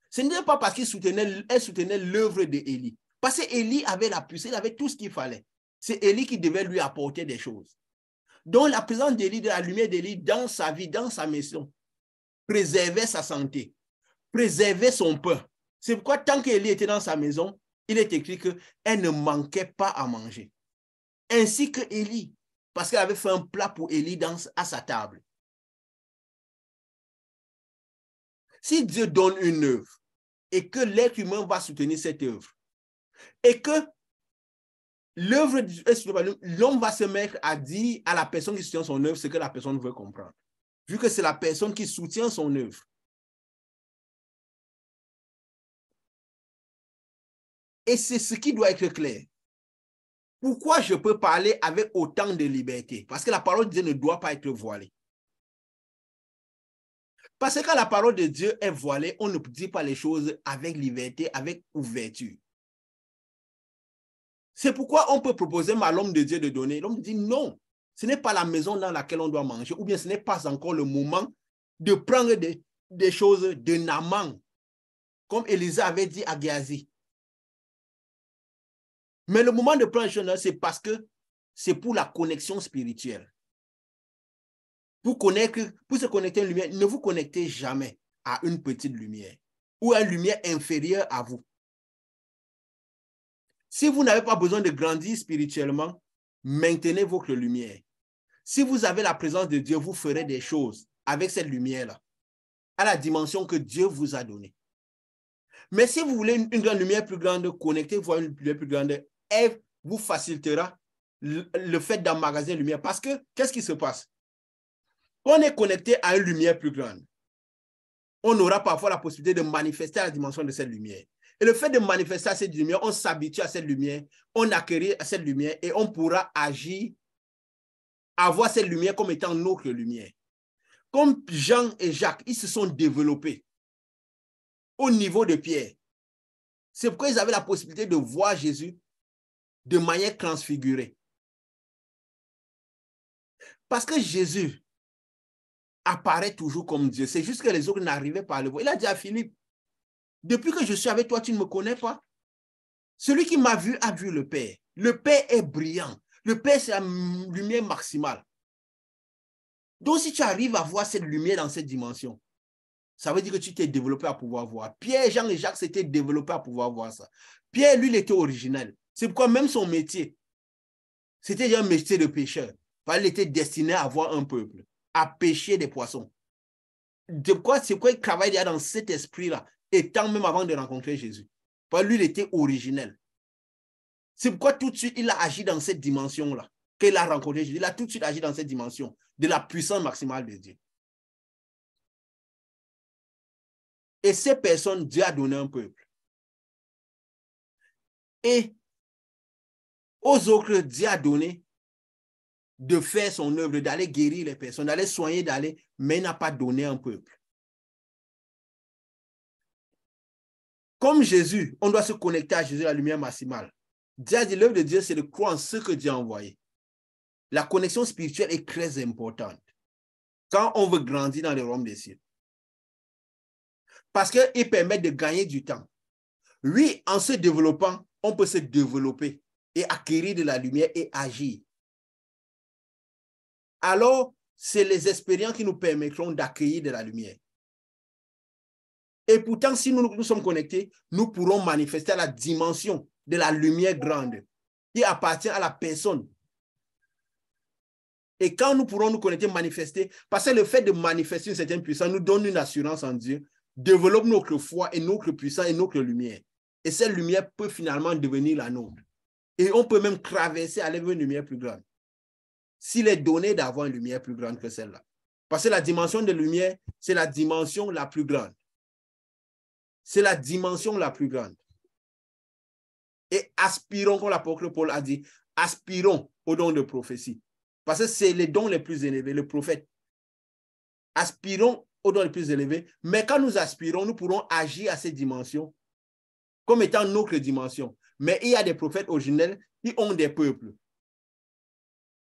Ce n'était pas parce qu'elle soutenait l'œuvre d'Élie. Parce qu'Élie avait la puissance, il avait tout ce qu'il fallait. C'est Élie qui devait lui apporter des choses. Donc, la présence d'Élie, de la lumière d'Élie dans sa vie, dans sa maison, préservait sa santé, préservait son pain. C'est pourquoi tant qu'Élie était dans sa maison, il est écrit qu'elle ne manquait pas à manger. Ainsi que Élie, parce qu'elle avait fait un plat pour Élie à sa table. Si Dieu donne une œuvre et que l'être humain va soutenir cette œuvre et que l'homme va se mettre à dire à la personne qui soutient son œuvre ce que la personne veut comprendre, vu que c'est la personne qui soutient son œuvre. Et c'est ce qui doit être clair. Pourquoi je peux parler avec autant de liberté? Parce que la parole de Dieu ne doit pas être voilée. Parce que quand la parole de Dieu est voilée, on ne dit pas les choses avec liberté, avec ouverture. C'est pourquoi on peut proposer à l'homme de Dieu de donner. L'homme dit non, ce n'est pas la maison dans laquelle on doit manger, ou bien ce n'est pas encore le moment de prendre des choses de Naaman, comme Élisa avait dit à Géasi. Mais le moment de prendre les choses, c'est parce que c'est pour la connexion spirituelle. Pour se connecter à une lumière, ne vous connectez jamais à une petite lumière ou à une lumière inférieure à vous. Si vous n'avez pas besoin de grandir spirituellement, maintenez votre lumière. Si vous avez la présence de Dieu, vous ferez des choses avec cette lumière-là, à la dimension que Dieu vous a donnée. Mais si vous voulez une grande lumière plus grande, connectez-vous à une lumière plus grande, elle vous facilitera le fait d'emmagasiner la lumière. Parce que, qu'est-ce qui se passe? Quand on est connecté à une lumière plus grande, on aura parfois la possibilité de manifester à la dimension de cette lumière. Et le fait de manifester à cette lumière, on s'habitue à cette lumière, on acquérit à cette lumière et on pourra agir, avoir cette lumière comme étant notre lumière. Comme Jean et Jacques, ils se sont développés au niveau de Pierre. C'est pourquoi ils avaient la possibilité de voir Jésus de manière transfigurée. Parce que Jésus apparaît toujours comme Dieu. C'est juste que les autres n'arrivaient pas à le voir. Il a dit à Philippe, depuis que je suis avec toi, tu ne me connais pas. Celui qui m'a vu a vu le Père. Le Père est brillant. Le Père, c'est la lumière maximale. Donc, si tu arrives à voir cette lumière dans cette dimension, ça veut dire que tu t'es développé à pouvoir voir. Pierre, Jean et Jacques s'étaient développés à pouvoir voir ça. Pierre, lui, il était originel. C'est pourquoi même son métier, c'était un métier de pêcheur. Il était destiné à voir un peuple, à pêcher des poissons. C'est pourquoi il travaille déjà dans cet esprit-là, étant même avant de rencontrer Jésus. Lui, il était originel. C'est pourquoi tout de suite, il a agi dans cette dimension-là. Qu'il a rencontré Jésus, il a tout de suite agi dans cette dimension de la puissance maximale de Dieu. Et ces personnes, Dieu a donné un peuple. Et aux autres, Dieu a donné de faire son œuvre, d'aller guérir les personnes, d'aller soigner, mais il n'a pas donné un peuple. Comme Jésus, on doit se connecter à Jésus, la lumière maximale. Dieu a dit, l'œuvre de Dieu, c'est de croire en ce que Dieu a envoyé. La connexion spirituelle est très importante quand on veut grandir dans les royaumes des cieux. Parce qu'il permet de gagner du temps. Oui, en se développant, on peut se développer et acquérir de la lumière et agir. Alors, c'est les expériences qui nous permettront d'accueillir de la lumière. Et pourtant, si nous sommes connectés, nous pourrons manifester à la dimension de la lumière grande qui appartient à la personne. Et quand nous pourrons nous connecter, manifester, parce que le fait de manifester une certaine puissance nous donne une assurance en Dieu, développe notre foi et notre puissance et notre lumière. Et cette lumière peut finalement devenir la nôtre. Et on peut même traverser, aller vers une lumière plus grande. S'il est donné d'avoir une lumière plus grande que celle-là. Parce que la dimension de lumière, c'est la dimension la plus grande. C'est la dimension la plus grande. Et aspirons, comme l'apôtre Paul a dit, aspirons au don de prophétie. Parce que c'est les dons les plus élevés, le prophète. Aspirons aux dons les plus élevés, mais quand nous aspirons, nous pourrons agir à ces dimensions comme étant notre dimension. Mais il y a des prophètes originels qui ont des peuples.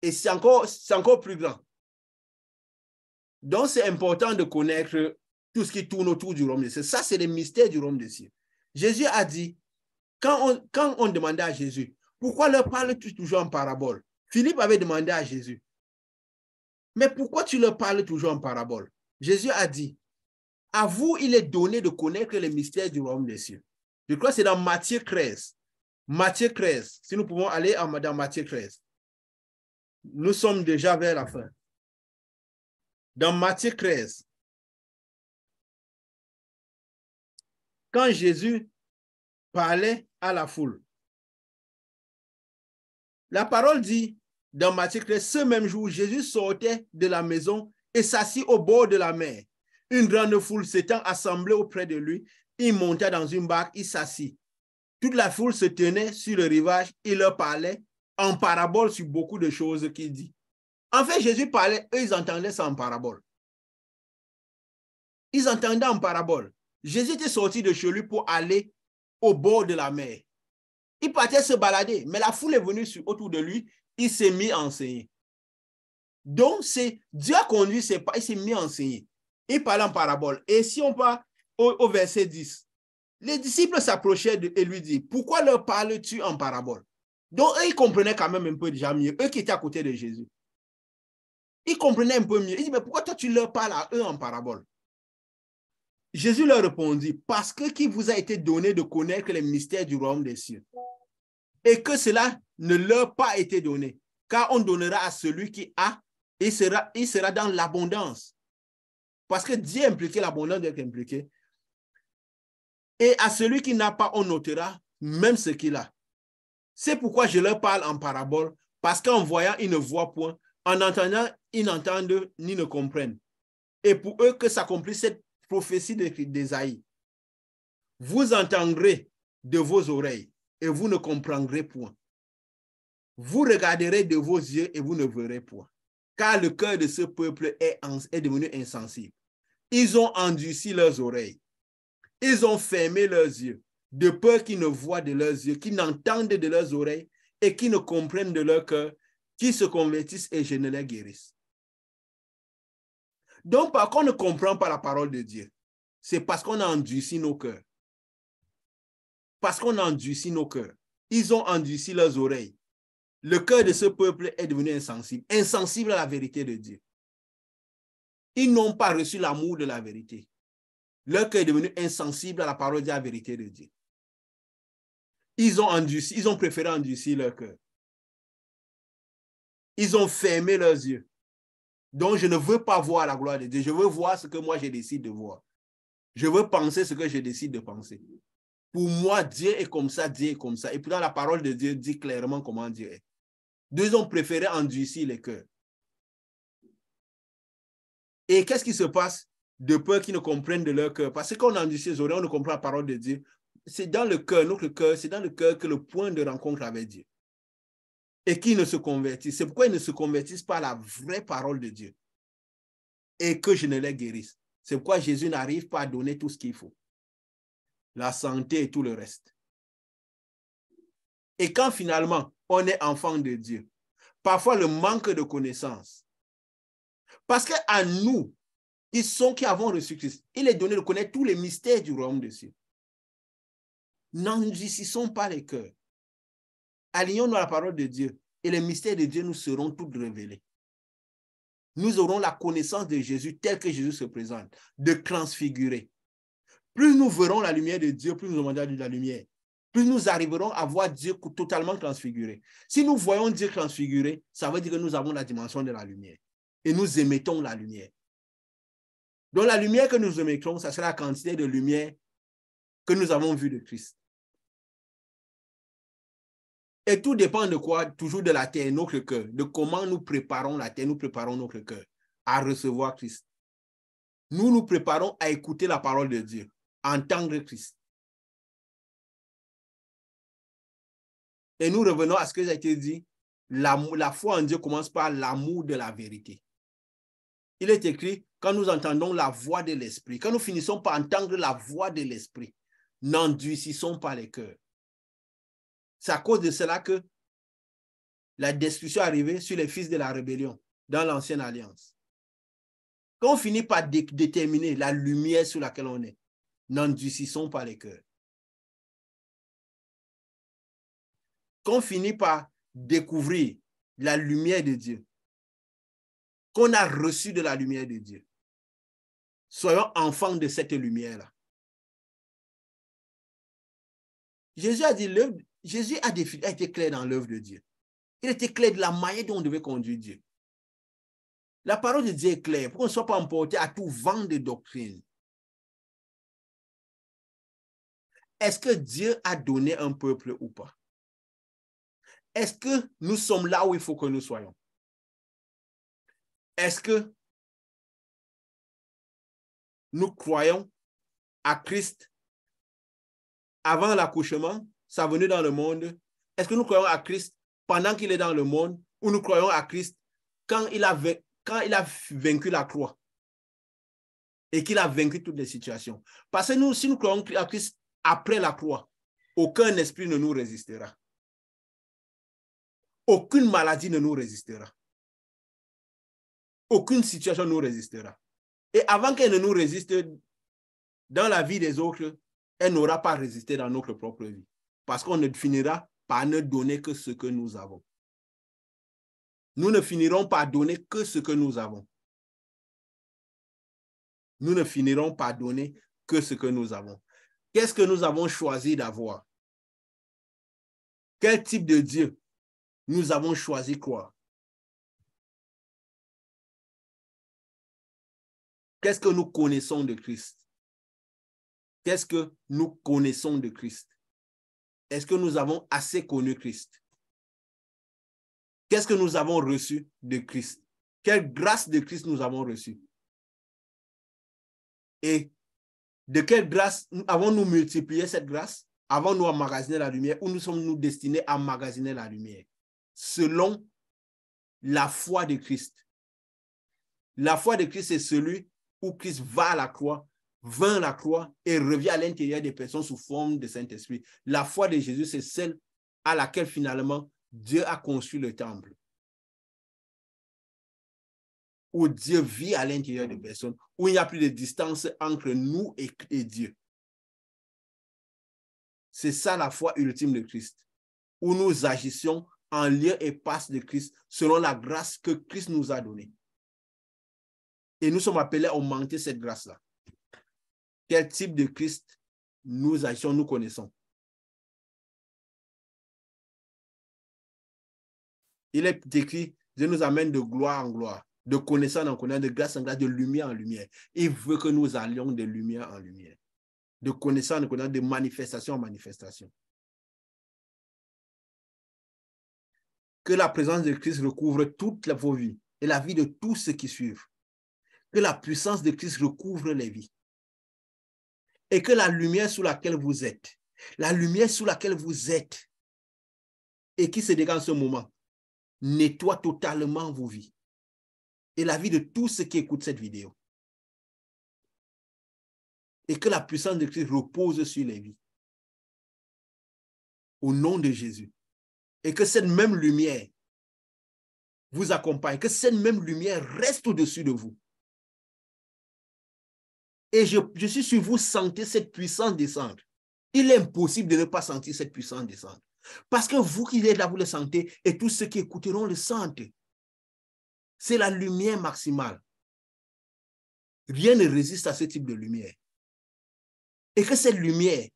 Et c'est encore plus grand. Donc, c'est important de connaître tout ce qui tourne autour du royaume des cieux. Ça, c'est les mystères du royaume des cieux. Jésus a dit, quand on demandait à Jésus, pourquoi leur parles-tu toujours en parabole? Philippe avait demandé à Jésus, mais pourquoi tu leur parles toujours en parabole? Jésus a dit, à vous, il est donné de connaître les mystères du royaume des cieux. Je crois que c'est dans Matthieu 13. Matthieu 13, si nous pouvons aller dans Matthieu 13. Nous sommes déjà vers la fin. Dans Matthieu 13, quand Jésus parlait à la foule, la parole dit, dans Matthieu 13, ce même jour, Jésus sortait de la maison et s'assit au bord de la mer. Une grande foule s'étant assemblée auprès de lui, il monta dans une barque, il s'assit. Toute la foule se tenait sur le rivage, il leur parlait en parabole sur beaucoup de choses qu'il dit. En fait, Jésus parlait, eux, ils entendaient ça en parabole. Ils entendaient en parabole. Jésus était sorti de chez lui pour aller au bord de la mer. Il partait se balader, mais la foule est venue autour de lui, il s'est mis à enseigner. Donc, Dieu a conduit ses pas, il s'est mis à enseigner. Il parlait en parabole. Et si on part au verset 10, les disciples s'approchaient et lui disaient, pourquoi leur parles-tu en parabole? Donc, eux, ils comprenaient quand même un peu déjà mieux, eux qui étaient à côté de Jésus. Ils comprenaient un peu mieux. Ils disaient, mais pourquoi toi tu leur parles à eux en parabole? Jésus leur répondit, parce que qui vous a été donné de connaître les mystères du royaume des cieux, et que cela ne leur a pas été donné, car on donnera à celui qui a, et il sera dans l'abondance. Parce que Dieu a impliqué l'abondance d'être impliqué. Et à celui qui n'a pas, on ôtera même ce qu'il a. C'est pourquoi je leur parle en parabole, parce qu'en voyant, ils ne voient point, en entendant, ils n'entendent ni ne comprennent. Et pour eux que s'accomplisse cette prophétie d'Ésaïe. Vous entendrez de vos oreilles et vous ne comprendrez point. Vous regarderez de vos yeux et vous ne verrez point. Car le cœur de ce peuple est devenu insensible. Ils ont endurci leurs oreilles. Ils ont fermé leurs yeux, de peur qu'ils ne voient de leurs yeux, qu'ils n'entendent de leurs oreilles et qu'ils ne comprennent de leur cœur, qu'ils se convertissent et je ne les guérisse. Donc, par contre, on ne comprend pas la parole de Dieu. C'est parce qu'on a endurci nos cœurs. Parce qu'on a endurci nos cœurs. Ils ont endurci leurs oreilles. Le cœur de ce peuple est devenu insensible. Insensible à la vérité de Dieu. Ils n'ont pas reçu l'amour de la vérité. Leur cœur est devenu insensible à la parole de la vérité de Dieu. Ils ont préféré endurcir leur cœur. Ils ont fermé leurs yeux. Donc, je ne veux pas voir la gloire de Dieu. Je veux voir ce que moi, je décide de voir. Je veux penser ce que je décide de penser. Pour moi, Dieu est comme ça, Dieu est comme ça. Et pourtant, la parole de Dieu dit clairement comment Dieu est. Ils ont préféré endurcir les cœurs. Et qu'est-ce qui se passe? De peur qu'ils ne comprennent de leur cœur. Parce que quand on endurcit les oreilles, on ne comprend la parole de Dieu. C'est dans le cœur, notre cœur, c'est dans le cœur que le point de rencontre avec Dieu. Et qu'ils ne se convertissent. C'est pourquoi ils ne se convertissent pas à la vraie parole de Dieu. Et que je ne les guérisse. C'est pourquoi Jésus n'arrive pas à donner tout ce qu'il faut. La santé et tout le reste. Et quand finalement, on est enfant de Dieu, parfois le manque de connaissance, parce qu'à nous, qui avons reçu Christ, il est donné de connaître tous les mystères du royaume des cieux. N'endurcissons pas les cœurs. Alignons-nous à la parole de Dieu et les mystères de Dieu nous seront tous révélés. Nous aurons la connaissance de Jésus tel que Jésus se présente, de transfigurer. Plus nous verrons la lumière de Dieu, plus nous aurons de la lumière. Plus nous arriverons à voir Dieu totalement transfiguré. Si nous voyons Dieu transfiguré, ça veut dire que nous avons la dimension de la lumière. Et nous émettons la lumière. Donc la lumière que nous émettons, ça sera la quantité de lumière que nous avons vue de Christ. Et tout dépend de quoi? Toujours de la terre, notre cœur. De comment nous préparons la terre, nous préparons notre cœur à recevoir Christ. Nous nous préparons à écouter la parole de Dieu, à entendre Christ. Et nous revenons à ce que j'ai été dit la foi en Dieu commence par l'amour de la vérité. Il est écrit, quand nous entendons la voix de l'Esprit, quand nous finissons par entendre la voix de l'Esprit, n'endurcissons pas les cœurs. C'est à cause de cela que la destruction est arrivée sur les fils de la rébellion dans l'ancienne alliance. Quand on finit par déterminer la lumière sur laquelle on est, n'endurcissons pas les cœurs. Quand on finit par découvrir la lumière de Dieu, qu'on a reçu de la lumière de Dieu, soyons enfants de cette lumière-là. Jésus a dit, Jésus a été clair dans l'œuvre de Dieu. Il était clair de la manière dont on devait conduire Dieu. La parole de Dieu est claire pour qu'on ne soit pas emporté à tout vent de doctrine. Est-ce que Dieu a donné un peuple ou pas? Est-ce que nous sommes là où il faut que nous soyons? Est-ce que nous croyons à Christ avant l'accouchement, sa venue dans le monde? Est-ce que nous croyons à Christ pendant qu'il est dans le monde, ou nous croyons à Christ quand il a vaincu la croix et qu'il a vaincu toutes les situations? Parce que nous, si nous croyons à Christ après la croix, aucun esprit ne nous résistera. Aucune maladie ne nous résistera. Aucune situation ne nous résistera. Et avant qu'elle ne nous résiste dans la vie des autres, elle n'aura pas résisté dans notre propre vie. Parce qu'on ne finira par ne donner que ce que nous avons. Nous ne finirons par donner que ce que nous avons. Nous ne finirons par donner que ce que nous avons. Qu'est-ce que nous avons choisi d'avoir? Quel type de Dieu nous avons choisi quoi? Qu'est-ce que nous connaissons de Christ? Qu'est-ce que nous connaissons de Christ? Est-ce que nous avons assez connu Christ? Qu'est-ce que nous avons reçu de Christ? Quelle grâce de Christ nous avons reçue? Et de quelle grâce avons-nous multiplié cette grâce? Avons-nous emmagasiné la lumière ou nous sommes-nous destinés à emmagasiner la lumière? Selon la foi de Christ. La foi de Christ, c'est celui où Christ va à la croix, vint à la croix et revient à l'intérieur des personnes sous forme de Saint-Esprit. La foi de Jésus, c'est celle à laquelle finalement Dieu a construit le temple. Où Dieu vit à l'intérieur des personnes, où il n'y a plus de distance entre nous et Dieu. C'est ça la foi ultime de Christ, où nous agissions en lien et passe de Christ selon la grâce que Christ nous a donnée. Et nous sommes appelés à augmenter cette grâce-là. Quel type de Christ nous agissons, nous connaissons? Il est écrit, Dieu nous amène de gloire en gloire, de connaissance en connaissance, de grâce en grâce, de lumière en lumière. Il veut que nous allions de lumière en lumière, de connaissance en connaissance, de manifestation en manifestation. Que la présence de Christ recouvre toute vos vies et la vie de tous ceux qui suivent. Que la puissance de Christ recouvre les vies. Et que la lumière sous laquelle vous êtes, et qui se dégage en ce moment, nettoie totalement vos vies et la vie de tous ceux qui écoutent cette vidéo. Et que la puissance de Christ repose sur les vies. Au nom de Jésus. Et que cette même lumière vous accompagne, que cette même lumière reste au-dessus de vous. Et je suis sûr, vous sentez cette puissance descendre. Il est impossible de ne pas sentir cette puissance descendre. Parce que vous qui êtes là, vous le sentez, et tous ceux qui écouteront le sentent. C'est la lumière maximale. Rien ne résiste à ce type de lumière. Et que cette lumière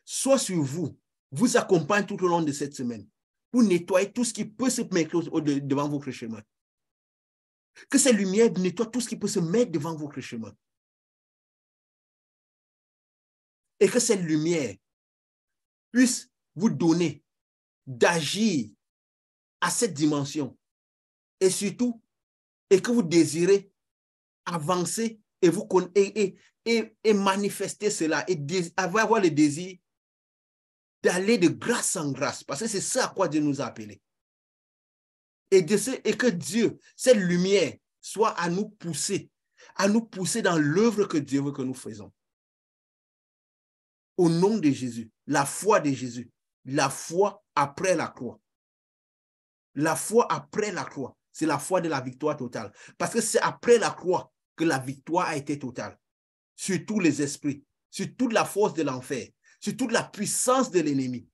soit sur vous, vous accompagne tout au long de cette semaine, pour nettoyer tout ce qui peut se mettre devant votre chemin. Que cette lumière nettoie tout ce qui peut se mettre devant votre chemin. Et que cette lumière puisse vous donner d'agir à cette dimension. Et surtout, et que vous désirez avancer et manifester cela, et avoir le désir d'aller de grâce en grâce. Parce que c'est ça à quoi Dieu nous a appelés. Et que Dieu, cette lumière, soit à nous pousser dans l'œuvre que Dieu veut que nous faisons. Au nom de Jésus, la foi de Jésus, la foi après la croix. La foi après la croix, c'est la foi de la victoire totale. Parce que c'est après la croix que la victoire a été totale. Sur tous les esprits, sur toute la force de l'enfer, sur toute la puissance de l'ennemi.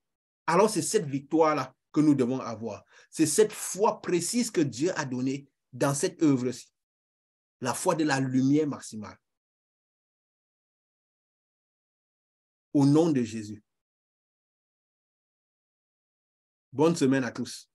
Alors c'est cette victoire-là que nous devons avoir. C'est cette foi précise que Dieu a donnée dans cette œuvre-ci. La foi de la lumière maximale. Au nom de Jésus. Bonne semaine à tous.